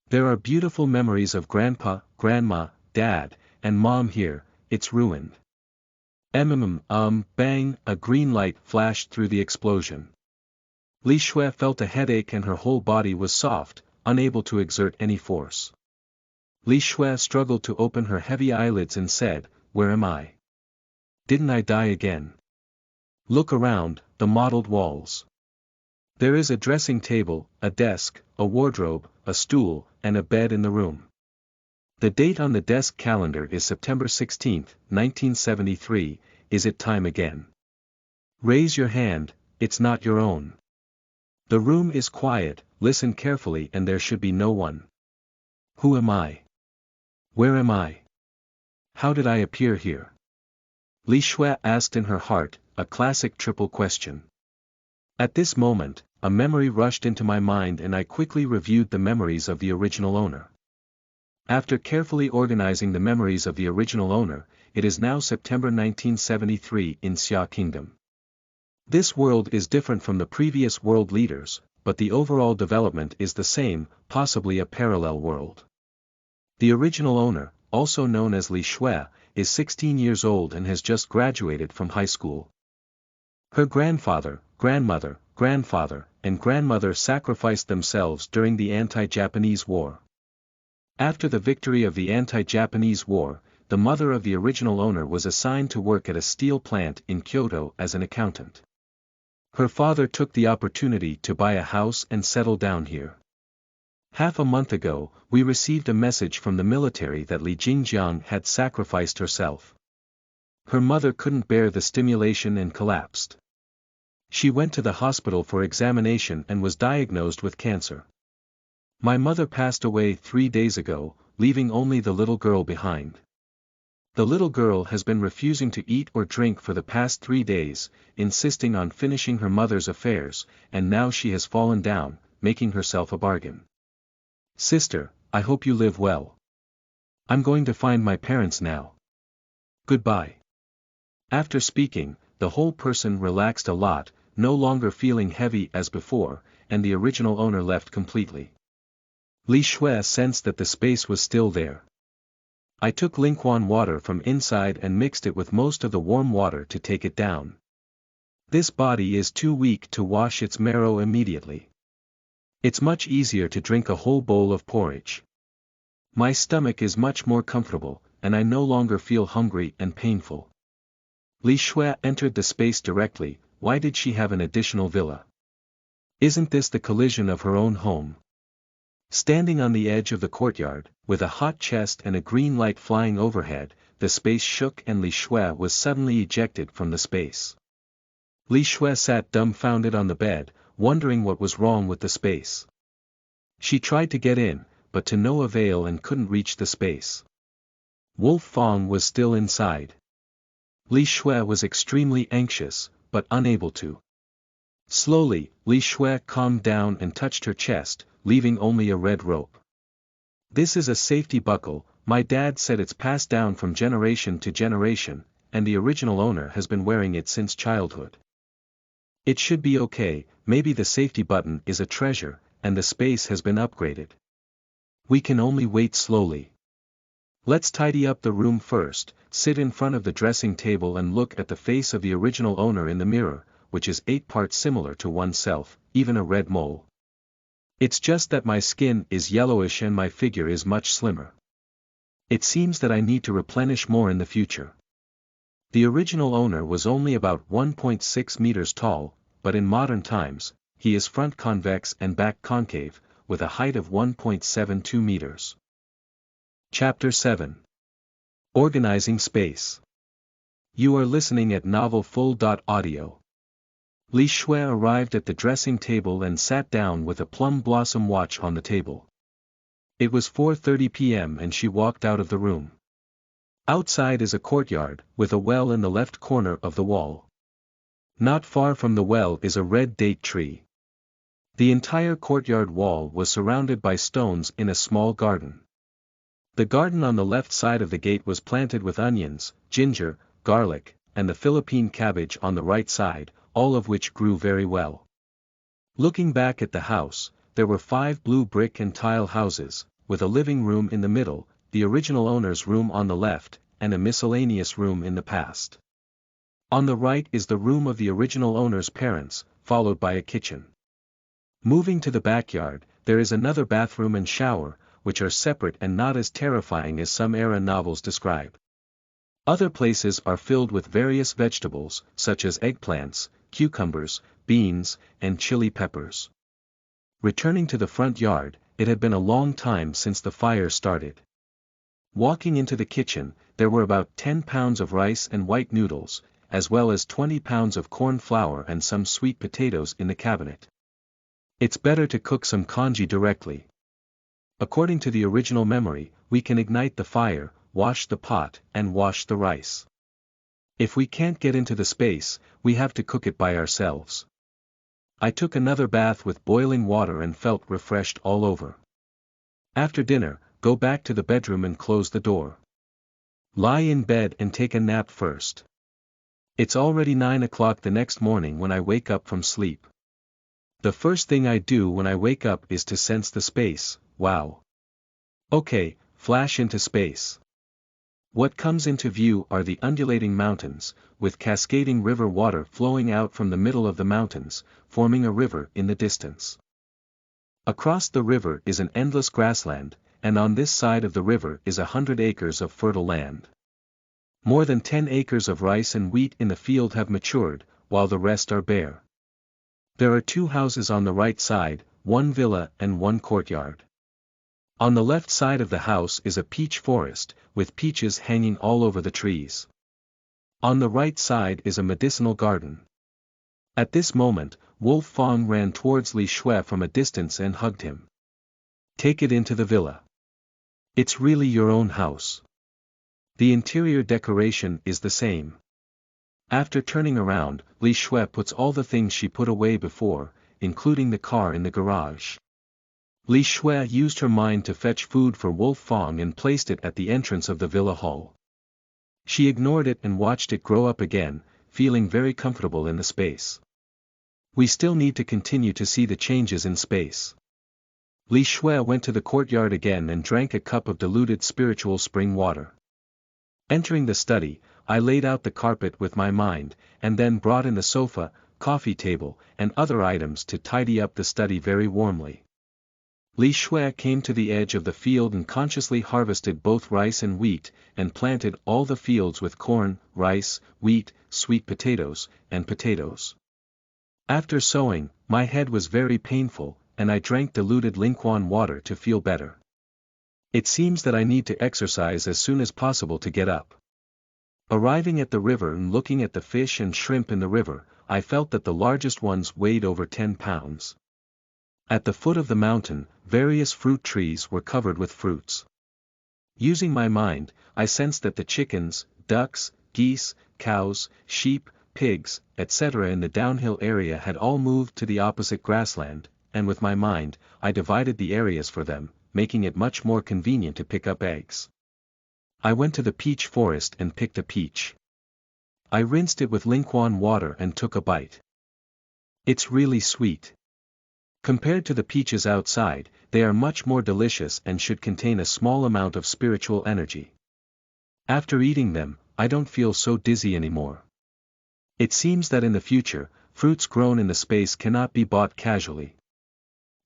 There are beautiful memories of grandpa, grandma, dad, and mom here. It's ruined. Bang, a green light flashed through the explosion. Li Xue felt a headache and her whole body was soft, unable to exert any force. Li Xue struggled to open her heavy eyelids and said, "Where am I? didn't I die again? Look around, the mottled walls. There is a dressing table, a desk, a wardrobe, a stool, and a bed in the room. The date on the desk calendar is September 16, 1973, is it time again? Raise your hand, it's not your own. The room is quiet, listen carefully and there should be no one. Who am I? Where am I? How did I appear here? Li Xue asked in her heart, a classic triple question. At this moment, a memory rushed into my mind and I quickly reviewed the memories of the original owner. After carefully organizing the memories of the original owner, it is now September 1973 in Xia Kingdom. This world is different from the previous world leaders, but the overall development is the same, possibly a parallel world. The original owner, also known as Li Xue, is 16 years old and has just graduated from high school. Her grandfather, grandmother, grandfather, and grandmother sacrificed themselves during the anti-Japanese war. After the victory of the anti-Japanese war, the mother of the original owner was assigned to work at a steel plant in Kyoto as an accountant. Her father took the opportunity to buy a house and settle down here. Half a month ago, we received a message from the military that Li Jingjiang had sacrificed herself. Her mother couldn't bear the stimulation and collapsed. She went to the hospital for examination and was diagnosed with cancer. My mother passed away 3 days ago, leaving only the little girl behind. The little girl has been refusing to eat or drink for the past 3 days, insisting on finishing her mother's affairs, and now she has fallen down, making herself a bargain. Sister, I hope you live well. I'm going to find my parents now. Goodbye. After speaking, the whole person relaxed a lot, no longer feeling heavy as before, and the original owner left completely. Li Xue sensed that the space was still there. I took Lingquan water from inside and mixed it with most of the warm water to take it down. This body is too weak to wash its marrow immediately. It's much easier to drink a whole bowl of porridge. My stomach is much more comfortable, and I no longer feel hungry and painful. Li Xue entered the space directly. Why did she have an additional villa? Isn't this the collision of her own home? Standing on the edge of the courtyard, with a hot chest and a green light flying overhead, the space shook and Li Xue was suddenly ejected from the space. Li Xue sat dumbfounded on the bed, wondering what was wrong with the space. She tried to get in, but to no avail and couldn't reach the space. Wolf Fong was still inside. Li Xue was extremely anxious, but unable to. Slowly, Li Xue calmed down and touched her chest, leaving only a red rope. This is a safety buckle, my dad said it's passed down from generation to generation, and the original owner has been wearing it since childhood. It should be okay, maybe the safety button is a treasure, and the space has been upgraded. We can only wait slowly. Let's tidy up the room first, sit in front of the dressing table and look at the face of the original owner in the mirror, which is 8 parts similar to oneself, even a red mole. It's just that my skin is yellowish and my figure is much slimmer. It seems that I need to replenish more in the future. The original owner was only about 1.6 meters tall, but in modern times, he is front convex and back concave, with a height of 1.72 meters. Chapter 7. Organizing Space. You are listening at novelfull.audio. Li Xue arrived at the dressing table and sat down with a plum blossom watch on the table. It was 4:30 p.m. and she walked out of the room. Outside is a courtyard, with a well in the left corner of the wall. Not far from the well is a red date tree. The entire courtyard wall was surrounded by stones in a small garden. The garden on the left side of the gate was planted with onions, ginger, garlic, and the Philippine cabbage on the right side, all of which grew very well. Looking back at the house, there were 5 blue brick and tile houses, with a living room in the middle, the original owner's room on the left, and a miscellaneous room in the past. On the right is the room of the original owner's parents, followed by a kitchen. Moving to the backyard, there is another bathroom and shower, which are separate and not as terrifying as some era novels describe. Other places are filled with various vegetables, such as eggplants, cucumbers, beans, and chili peppers. Returning to the front yard, it had been a long time since the fire started. Walking into the kitchen, there were about 10 pounds of rice and white noodles, as well as 20 pounds of corn flour and some sweet potatoes in the cabinet. It's better to cook some congee directly. According to the original memory, we can ignite the fire, wash the pot, and wash the rice. If we can't get into the space, we have to cook it by ourselves. I took another bath with boiling water and felt refreshed all over. After dinner, go back to the bedroom and close the door. Lie in bed and take a nap first. It's already 9 o'clock the next morning when I wake up from sleep. The first thing I do when I wake up is to sense the space. Wow. Okay, flash into space. What comes into view are the undulating mountains, with cascading river water flowing out from the middle of the mountains, forming a river in the distance. Across the river is an endless grassland, and on this side of the river is 100 acres of fertile land. More than 10 acres of rice and wheat in the field have matured, while the rest are bare. There are 2 houses on the right side, 1 villa and 1 courtyard. On the left side of the house is a peach forest, with peaches hanging all over the trees. On the right side is a medicinal garden. At this moment, Wolf Fong ran towards Li Xue from a distance and hugged him. Take it into the villa. It's really your own house. The interior decoration is the same. After turning around, Li Xue puts all the things she put away before, including the car in the garage. Li Xue used her mind to fetch food for Wolf Fong and placed it at the entrance of the villa hall. She ignored it and watched it grow up again, feeling very comfortable in the space. We still need to continue to see the changes in space. Li Xue went to the courtyard again and drank a cup of diluted spiritual spring water. Entering the study, I laid out the carpet with my mind, and then brought in the sofa, coffee table, and other items to tidy up the study very warmly. Li Xue came to the edge of the field and consciously harvested both rice and wheat, and planted all the fields with corn, rice, wheat, sweet potatoes, and potatoes. After sowing, my head was very painful, and I drank diluted Lingquan water to feel better. It seems that I need to exercise as soon as possible to get up. Arriving at the river and looking at the fish and shrimp in the river, I felt that the largest ones weighed over 10 pounds. At the foot of the mountain, various fruit trees were covered with fruits. Using my mind, I sensed that the chickens, ducks, geese, cows, sheep, pigs, etc. in the downhill area had all moved to the opposite grassland, and with my mind, I divided the areas for them, making it much more convenient to pick up eggs. I went to the peach forest and picked a peach. I rinsed it with Lingquan water and took a bite. It's really sweet. Compared to the peaches outside, they are much more delicious and should contain a small amount of spiritual energy. After eating them, I don't feel so dizzy anymore. It seems that in the future, fruits grown in the space cannot be bought casually.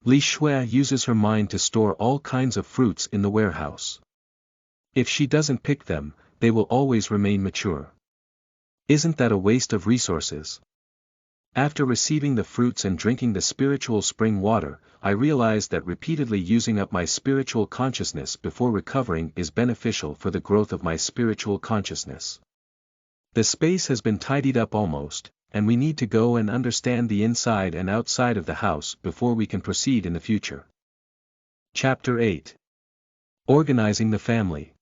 Li Xue uses her mind to store all kinds of fruits in the warehouse. If she doesn't pick them, they will always remain mature. Isn't that a waste of resources? After receiving the fruits and drinking the spiritual spring water, I realized that repeatedly using up my spiritual consciousness before recovering is beneficial for the growth of my spiritual consciousness. The space has been tidied up almost, and we need to go and understand the inside and outside of the house before we can proceed in the future. Chapter 8. Organizing the Family.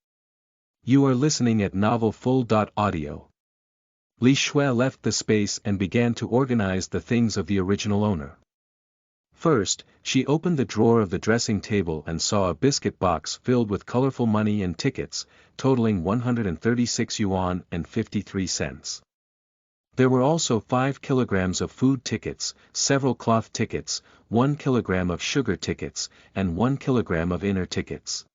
You are listening at novelfull.audio. Li Xue left the space and began to organize the things of the original owner. First, she opened the drawer of the dressing table and saw a biscuit box filled with colorful money and tickets, totaling 136 yuan and 53 cents. There were also 5 kilograms of food tickets, several cloth tickets, 1 kilogram of sugar tickets, and 1 kilogram of inner tickets.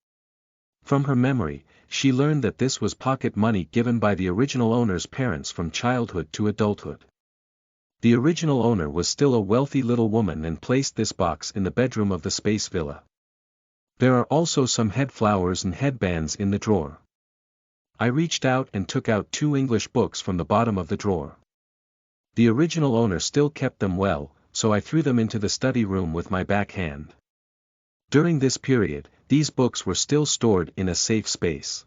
From her memory, she learned that this was pocket money given by the original owner's parents from childhood to adulthood. The original owner was still a wealthy little woman and placed this box in the bedroom of the space villa. There are also some head flowers and headbands in the drawer. I reached out and took out 2 English books from the bottom of the drawer. The original owner still kept them well, so I threw them into the study room with my back hand. During this period, these books were still stored in a safe space.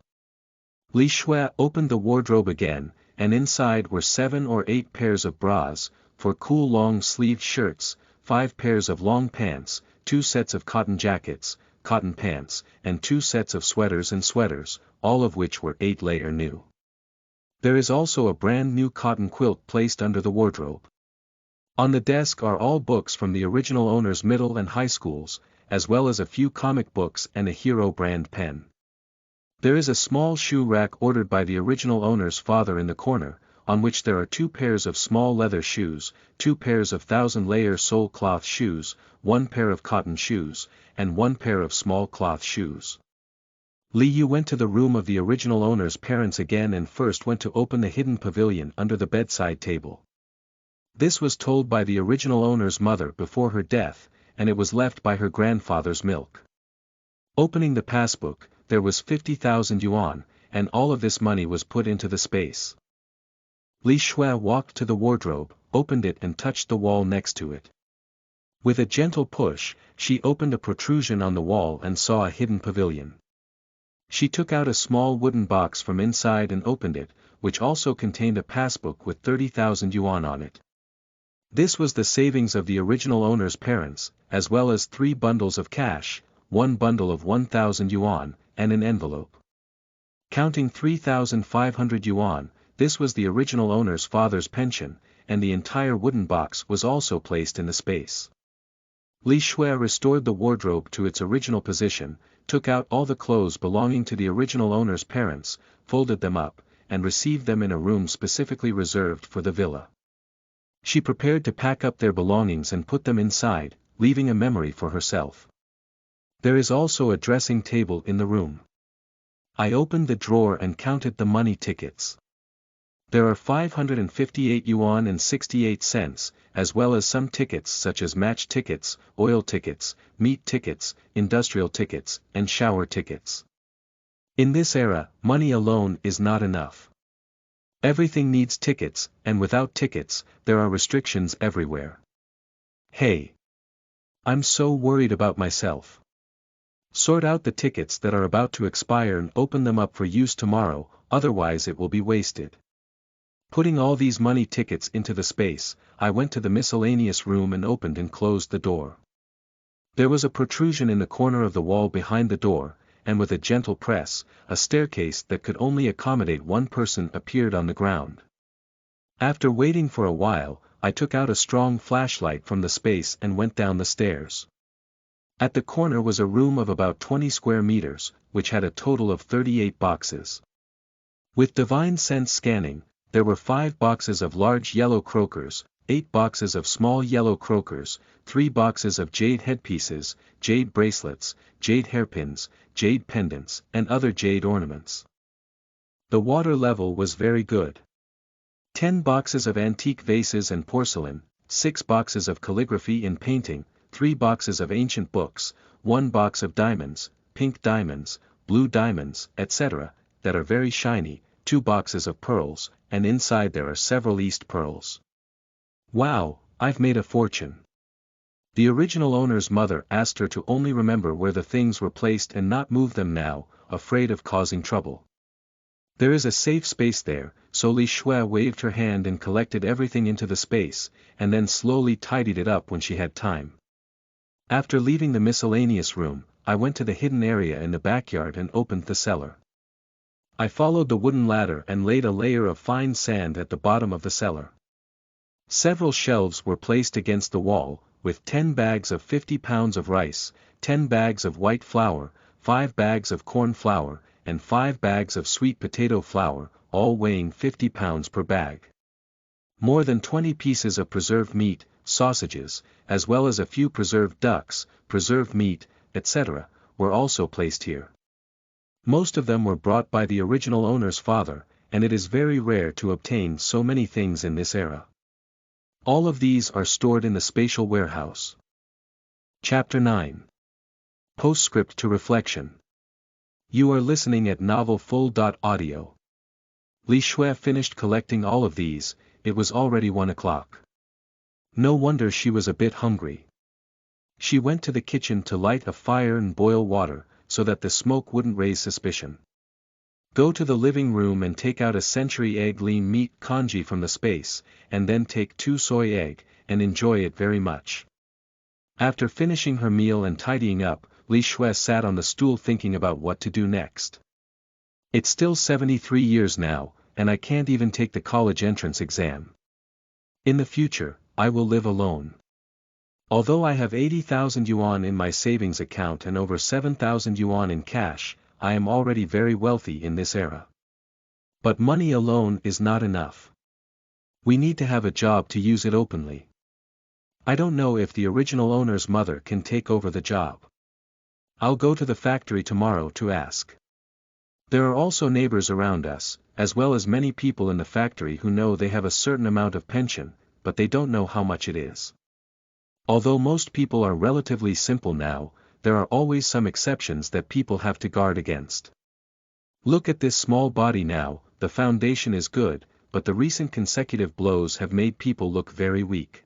Li Xue opened the wardrobe again, and inside were 7 or 8 pairs of bras, 4 cool long-sleeved shirts, 5 pairs of long pants, 2 sets of cotton jackets, cotton pants, and 2 sets of sweaters and sweaters, all of which were 8-layer new. There is also a brand new cotton quilt placed under the wardrobe. On the desk are all books from the original owner's middle and high schools, as well as a few comic books and a Hero brand pen. There is a small shoe rack ordered by the original owner's father in the corner, on which there are 2 pairs of small leather shoes, 2 pairs of 1000-layer sole cloth shoes, 1 pair of cotton shoes, and 1 pair of small cloth shoes. Li Xue went to the room of the original owner's parents again and first went to open the hidden pavilion under the bedside table. This was told by the original owner's mother before her death, and it was left by her grandfather's milk. Opening the passbook, there was 50,000 yuan, and all of this money was put into the space. Li Xue walked to the wardrobe, opened it and touched the wall next to it. With a gentle push, she opened a protrusion on the wall and saw a hidden pavilion. She took out a small wooden box from inside and opened it, which also contained a passbook with 30,000 yuan on it. This was the savings of the original owner's parents, as well as 3 bundles of cash, 1 bundle of 1,000 yuan, and an envelope. Counting 3,500 yuan, this was the original owner's father's pension, and the entire wooden box was also placed in the space. Li Xue restored the wardrobe to its original position, took out all the clothes belonging to the original owner's parents, folded them up, and received them in a room specifically reserved for the villa. She prepared to pack up their belongings and put them inside, leaving a memory for herself. There is also a dressing table in the room. I opened the drawer and counted the money tickets. There are 558 yuan and 68 cents, as well as some tickets such as match tickets, oil tickets, meat tickets, industrial tickets, and shower tickets. In this era, money alone is not enough. Everything needs tickets, and without tickets, there are restrictions everywhere. Hey! I'm so worried about myself. Sort out the tickets that are about to expire and open them up for use tomorrow, otherwise it will be wasted. Putting all these money tickets into the space, I went to the miscellaneous room and opened and closed the door. There was a protrusion in the corner of the wall behind the door, and with a gentle press, a staircase that could only accommodate 1 person appeared on the ground. After waiting for a while, I took out a strong flashlight from the space and went down the stairs. At the corner was a room of about 20 square meters, which had a total of 38 boxes. With divine sense scanning, there were 5 boxes of large yellow croakers, 8 boxes of small yellow croakers, 3 boxes of jade headpieces, jade bracelets, jade hairpins, jade pendants, and other jade ornaments. The water level was very good. 10 boxes of antique vases and porcelain, 6 boxes of calligraphy and painting, 3 boxes of ancient books, 1 box of diamonds, pink diamonds, blue diamonds, etc., that are very shiny, 2 boxes of pearls, and inside there are several East pearls. Wow, I've made a fortune. The original owner's mother asked her to only remember where the things were placed and not move them now, afraid of causing trouble. There is a safe space there, so Li Xue waved her hand and collected everything into the space, and then slowly tidied it up when she had time. After leaving the miscellaneous room, I went to the hidden area in the backyard and opened the cellar. I followed the wooden ladder and laid a layer of fine sand at the bottom of the cellar. Several shelves were placed against the wall, with 10 bags of 50 pounds of rice, 10 bags of white flour, 5 bags of corn flour, and 5 bags of sweet potato flour, all weighing 50 pounds per bag. More than 20 pieces of preserved meat, sausages, as well as a few preserved ducks, preserved meat, etc., were also placed here. Most of them were brought by the original owner's father, and it is very rare to obtain so many things in this era. All of these are stored in the spatial warehouse. Chapter 9. Postscript to Reflection. You are listening at novelfull.audio. Li Xue finished collecting all of these. It was already 1 o'clock. No wonder she was a bit hungry. She went to the kitchen to light a fire and boil water, so that the smoke wouldn't raise suspicion. Go to the living room and take out a century egg lean meat congee from the space, and then take 2 soy egg, and enjoy it very much. After finishing her meal and tidying up, Li Xue sat on the stool thinking about what to do next. It's still 73 years now, and I can't even take the college entrance exam. In the future, I will live alone. Although I have 80,000 yuan in my savings account and over 7,000 yuan in cash, I am already very wealthy in this era. But money alone is not enough. We need to have a job to use it openly. I don't know if the original owner's mother can take over the job. I'll go to the factory tomorrow to ask. There are also neighbors around us, as well as many people in the factory who know they have a certain amount of pension, but they don't know how much it is. Although most people are relatively simple now, there are always some exceptions that people have to guard against. Look at this small body now. The foundation is good, but the recent consecutive blows have made people look very weak.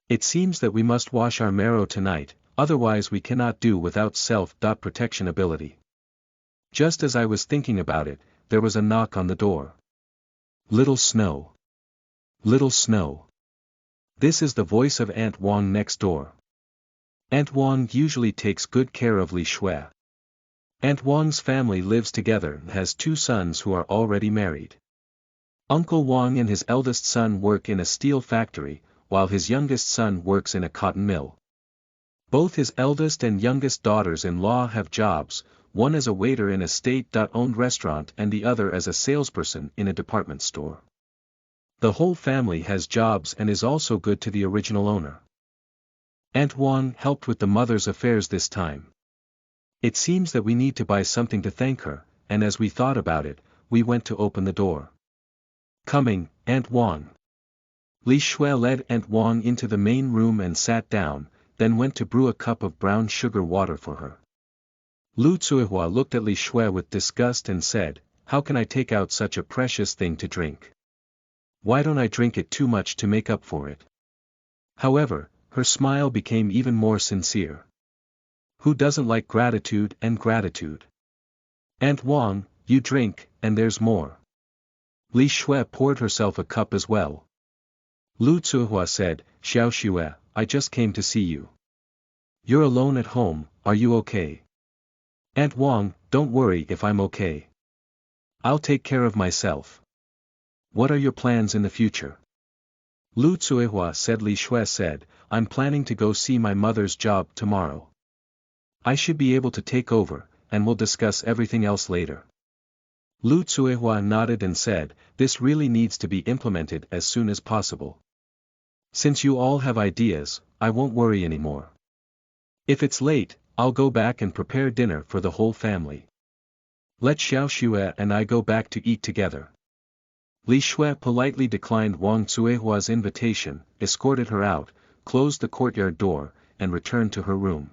It seems that we must wash our marrow tonight, otherwise we cannot do without self-protection ability. Just as I was thinking about it, there was a knock on the door. Little Snow. Little Snow. This is the voice of Aunt Wang next door. Aunt Wang usually takes good care of Li Xue. Aunt Wang's family lives together and has 2 sons who are already married. Uncle Wang and his eldest son work in a steel factory, while his youngest son works in a cotton mill. Both his eldest and youngest daughters-in-law have jobs, one as a waiter in a state-owned restaurant and the other as a salesperson in a department store. The whole family has jobs and is also good to the original owner. Aunt Wang helped with the mother's affairs this time. It seems that we need to buy something to thank her, and as we thought about it, we went to open the door. Coming, Aunt Wang. Li Xue led Aunt Wang into the main room and sat down, then went to brew a cup of brown sugar water for her. Li Xue looked at Li Xue with disgust and said, "How can I take out such a precious thing to drink? Why don't I drink it too much to make up for it?" However, her smile became even more sincere. Who doesn't like gratitude and gratitude? Aunt Wang, you drink, and there's more. Li Xue poured herself a cup as well. Li Xue said, "Xiao Xue, I just came to see you. You're alone at home, are you okay?" Aunt Wang, don't worry if I'm okay. I'll take care of myself. What are your plans in the future? Li Xue said. Li Xue said, I'm planning to go see my mother's job tomorrow. I should be able to take over, and we'll discuss everything else later. Li Xue nodded and said, this really needs to be implemented as soon as possible. Since you all have ideas, I won't worry anymore. If it's late, I'll go back and prepare dinner for the whole family. Let Xiao Xue and I go back to eat together. Li Xue politely declined Wang Xuehua's invitation, escorted her out, closed the courtyard door, and returned to her room.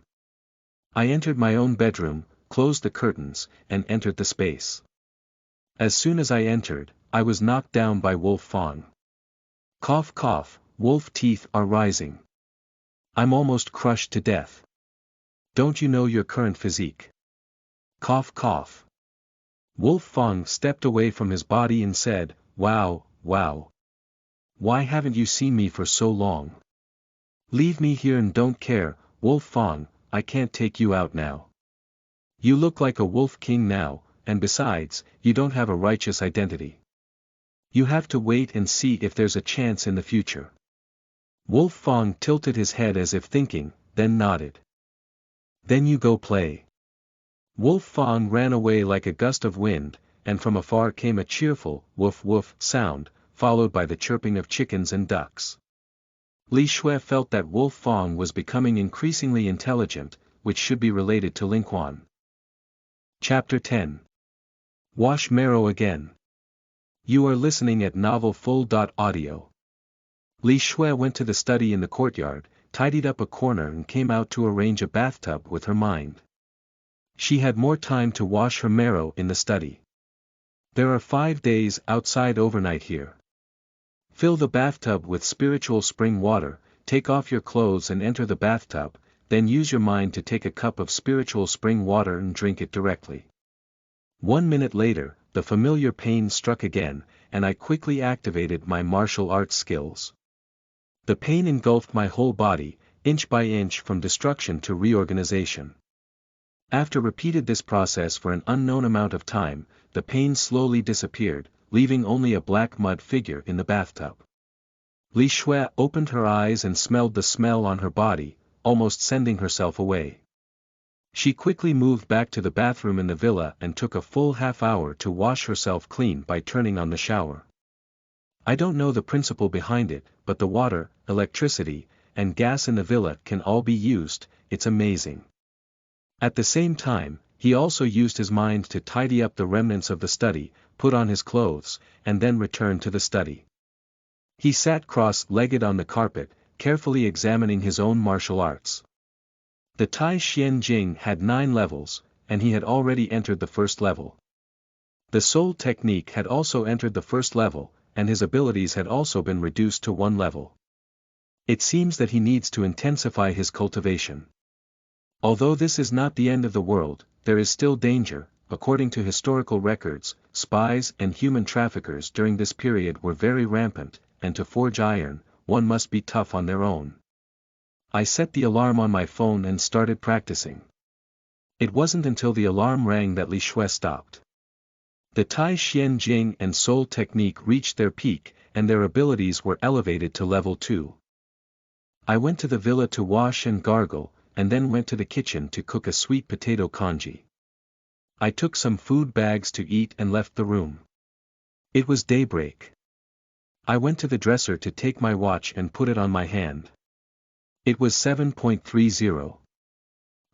I entered my own bedroom, closed the curtains, and entered the space. As soon as I entered, I was knocked down by Wolf Fang. Cough cough, wolf teeth are rising. I'm almost crushed to death. Don't you know your current physique? Cough cough. Wolf Fang stepped away from his body and said, wow, wow. Why haven't you seen me for so long? Leave me here and don't care, Wolf Fang, I can't take you out now. You look like a wolf king now, and besides, you don't have a righteous identity. You have to wait and see if there's a chance in the future. Wolf Fang tilted his head as if thinking, then nodded. Then you go play. Wolf Fang ran away like a gust of wind, and from afar came a cheerful, woof woof sound, followed by the chirping of chickens and ducks. Li Xue felt that Wolf Fang was becoming increasingly intelligent, which should be related to Lingquan. Chapter 10. Wash Marrow again. You are listening at Novel Full.audio. Li Xue went to the study in the courtyard, tidied up a corner and came out to arrange a bathtub with her mind. She had more time to wash her marrow in the study. There are 5 days outside overnight here. Fill the bathtub with spiritual spring water, take off your clothes and enter the bathtub, then use your mind to take a cup of spiritual spring water and drink it directly. 1 minute later, the familiar pain struck again, and I quickly activated my martial arts skills. The pain engulfed my whole body, inch by inch from destruction to reorganization. After repeated this process for an unknown amount of time, the pain slowly disappeared, leaving only a black mud figure in the bathtub. Li Xue opened her eyes and smelled the smell on her body, almost sending herself away. She quickly moved back to the bathroom in the villa and took a full half-hour to wash herself clean by turning on the shower. I don't know the principle behind it, but the water, electricity, and gas in the villa can all be used, it's amazing. At the same time, he also used his mind to tidy up the remnants of the study, put on his clothes, and then returned to the study. He sat cross-legged on the carpet, carefully examining his own martial arts. The Tai Xian Jing had 9 levels, and he had already entered the first level. The Soul Technique had also entered the first level, and his abilities had also been reduced to 1 level. It seems that he needs to intensify his cultivation. Although this is not the end of the world, there is still danger. According to historical records, spies and human traffickers during this period were very rampant, and to forge iron, one must be tough on their own. I set the alarm on my phone and started practicing. It wasn't until the alarm rang that Li Xue stopped. The Tai Xian Jing and Soul Technique reached their peak, and their abilities were elevated to level 2. I went to the villa to wash and gargle, and then went to the kitchen to cook a sweet potato congee. I took some food bags to eat and left the room. It was daybreak. I went to the dresser to take my watch and put it on my hand. It was 7:30.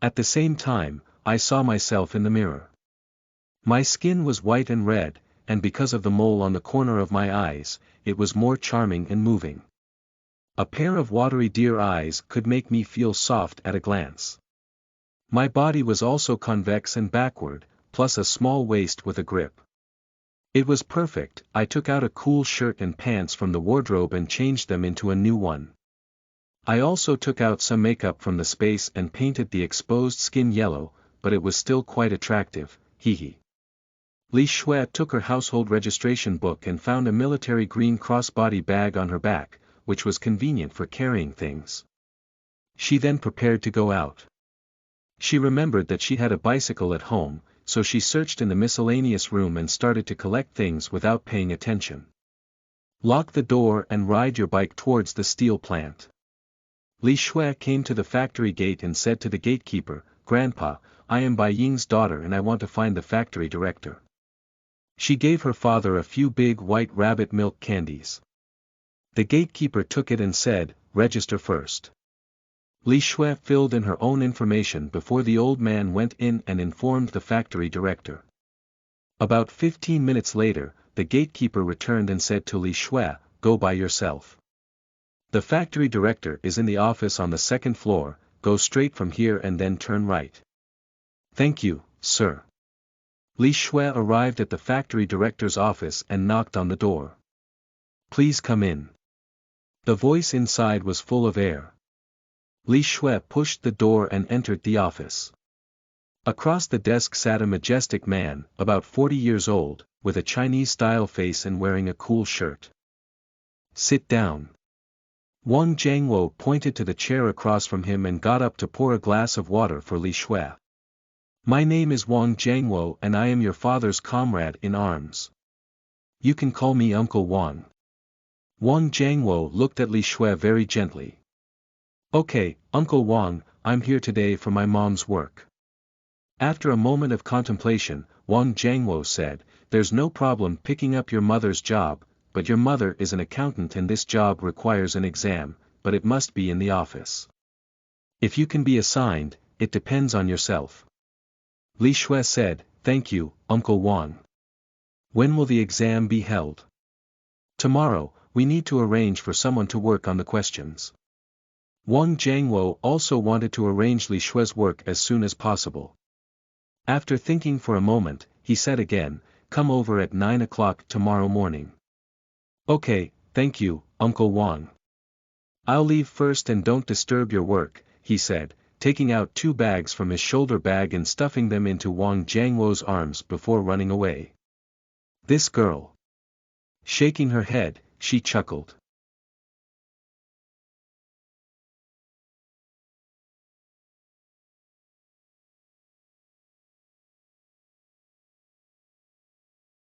At the same time, I saw myself in the mirror. My skin was white and red, and because of the mole on the corner of my eyes, it was more charming and moving. A pair of watery deer eyes could make me feel soft at a glance. My body was also convex and backward, plus a small waist with a grip. It was perfect. I took out a cool shirt and pants from the wardrobe and changed them into a new one. I also took out some makeup from the space and painted the exposed skin yellow, but it was still quite attractive, hee. Li Xue took her household registration book and found a military green crossbody bag on her back, which was convenient for carrying things. She then prepared to go out. She remembered that she had a bicycle at home, so she searched in the miscellaneous room and started to collect things without paying attention. Lock the door and ride your bike towards the steel plant. Li Xue came to the factory gate and said to the gatekeeper, "Grandpa, I am Bai Ying's daughter and I want to find the factory director." She gave her father a few big white rabbit milk candies. The gatekeeper took it and said, "Register first." Li Xue filled in her own information before the old man went in and informed the factory director. About 15 minutes later, the gatekeeper returned and said to Li Xue, "Go by yourself. The factory director is in the office on the 2nd floor, go straight from here and then turn right." "Thank you, sir." Li Xue arrived at the factory director's office and knocked on the door. "Please come in." The voice inside was full of air. Li Xue pushed the door and entered the office. Across the desk sat a majestic man, about 40 years old, with a Chinese-style face and wearing a cool shirt. "Sit down." Wang Jiangwo pointed to the chair across from him and got up to pour a glass of water for Li Xue. "My name is Wang Jiangwo and I am your father's comrade in arms. You can call me Uncle Wang." Wang Jiangwo looked at Li Xue very gently. "Okay, Uncle Wang, I'm here today for my mom's work." After a moment of contemplation, Wang Jiangwo said, "There's no problem picking up your mother's job, but your mother is an accountant and this job requires an exam, but it must be in the office. If you can be assigned, it depends on yourself." Li Xue said, "Thank you, Uncle Wang. When will the exam be held?" "Tomorrow, we need to arrange for someone to work on the questions." Wang Jiangwo also wanted to arrange Li Xue's work as soon as possible. After thinking for a moment, he said again, come over at 9 o'clock tomorrow morning. Okay, thank you, Uncle Wang. I'll leave first and don't disturb your work, he said, taking out 2 bags from his shoulder bag and stuffing them into Wang Jiangwo's arms before running away. This girl. Shaking her head, she chuckled.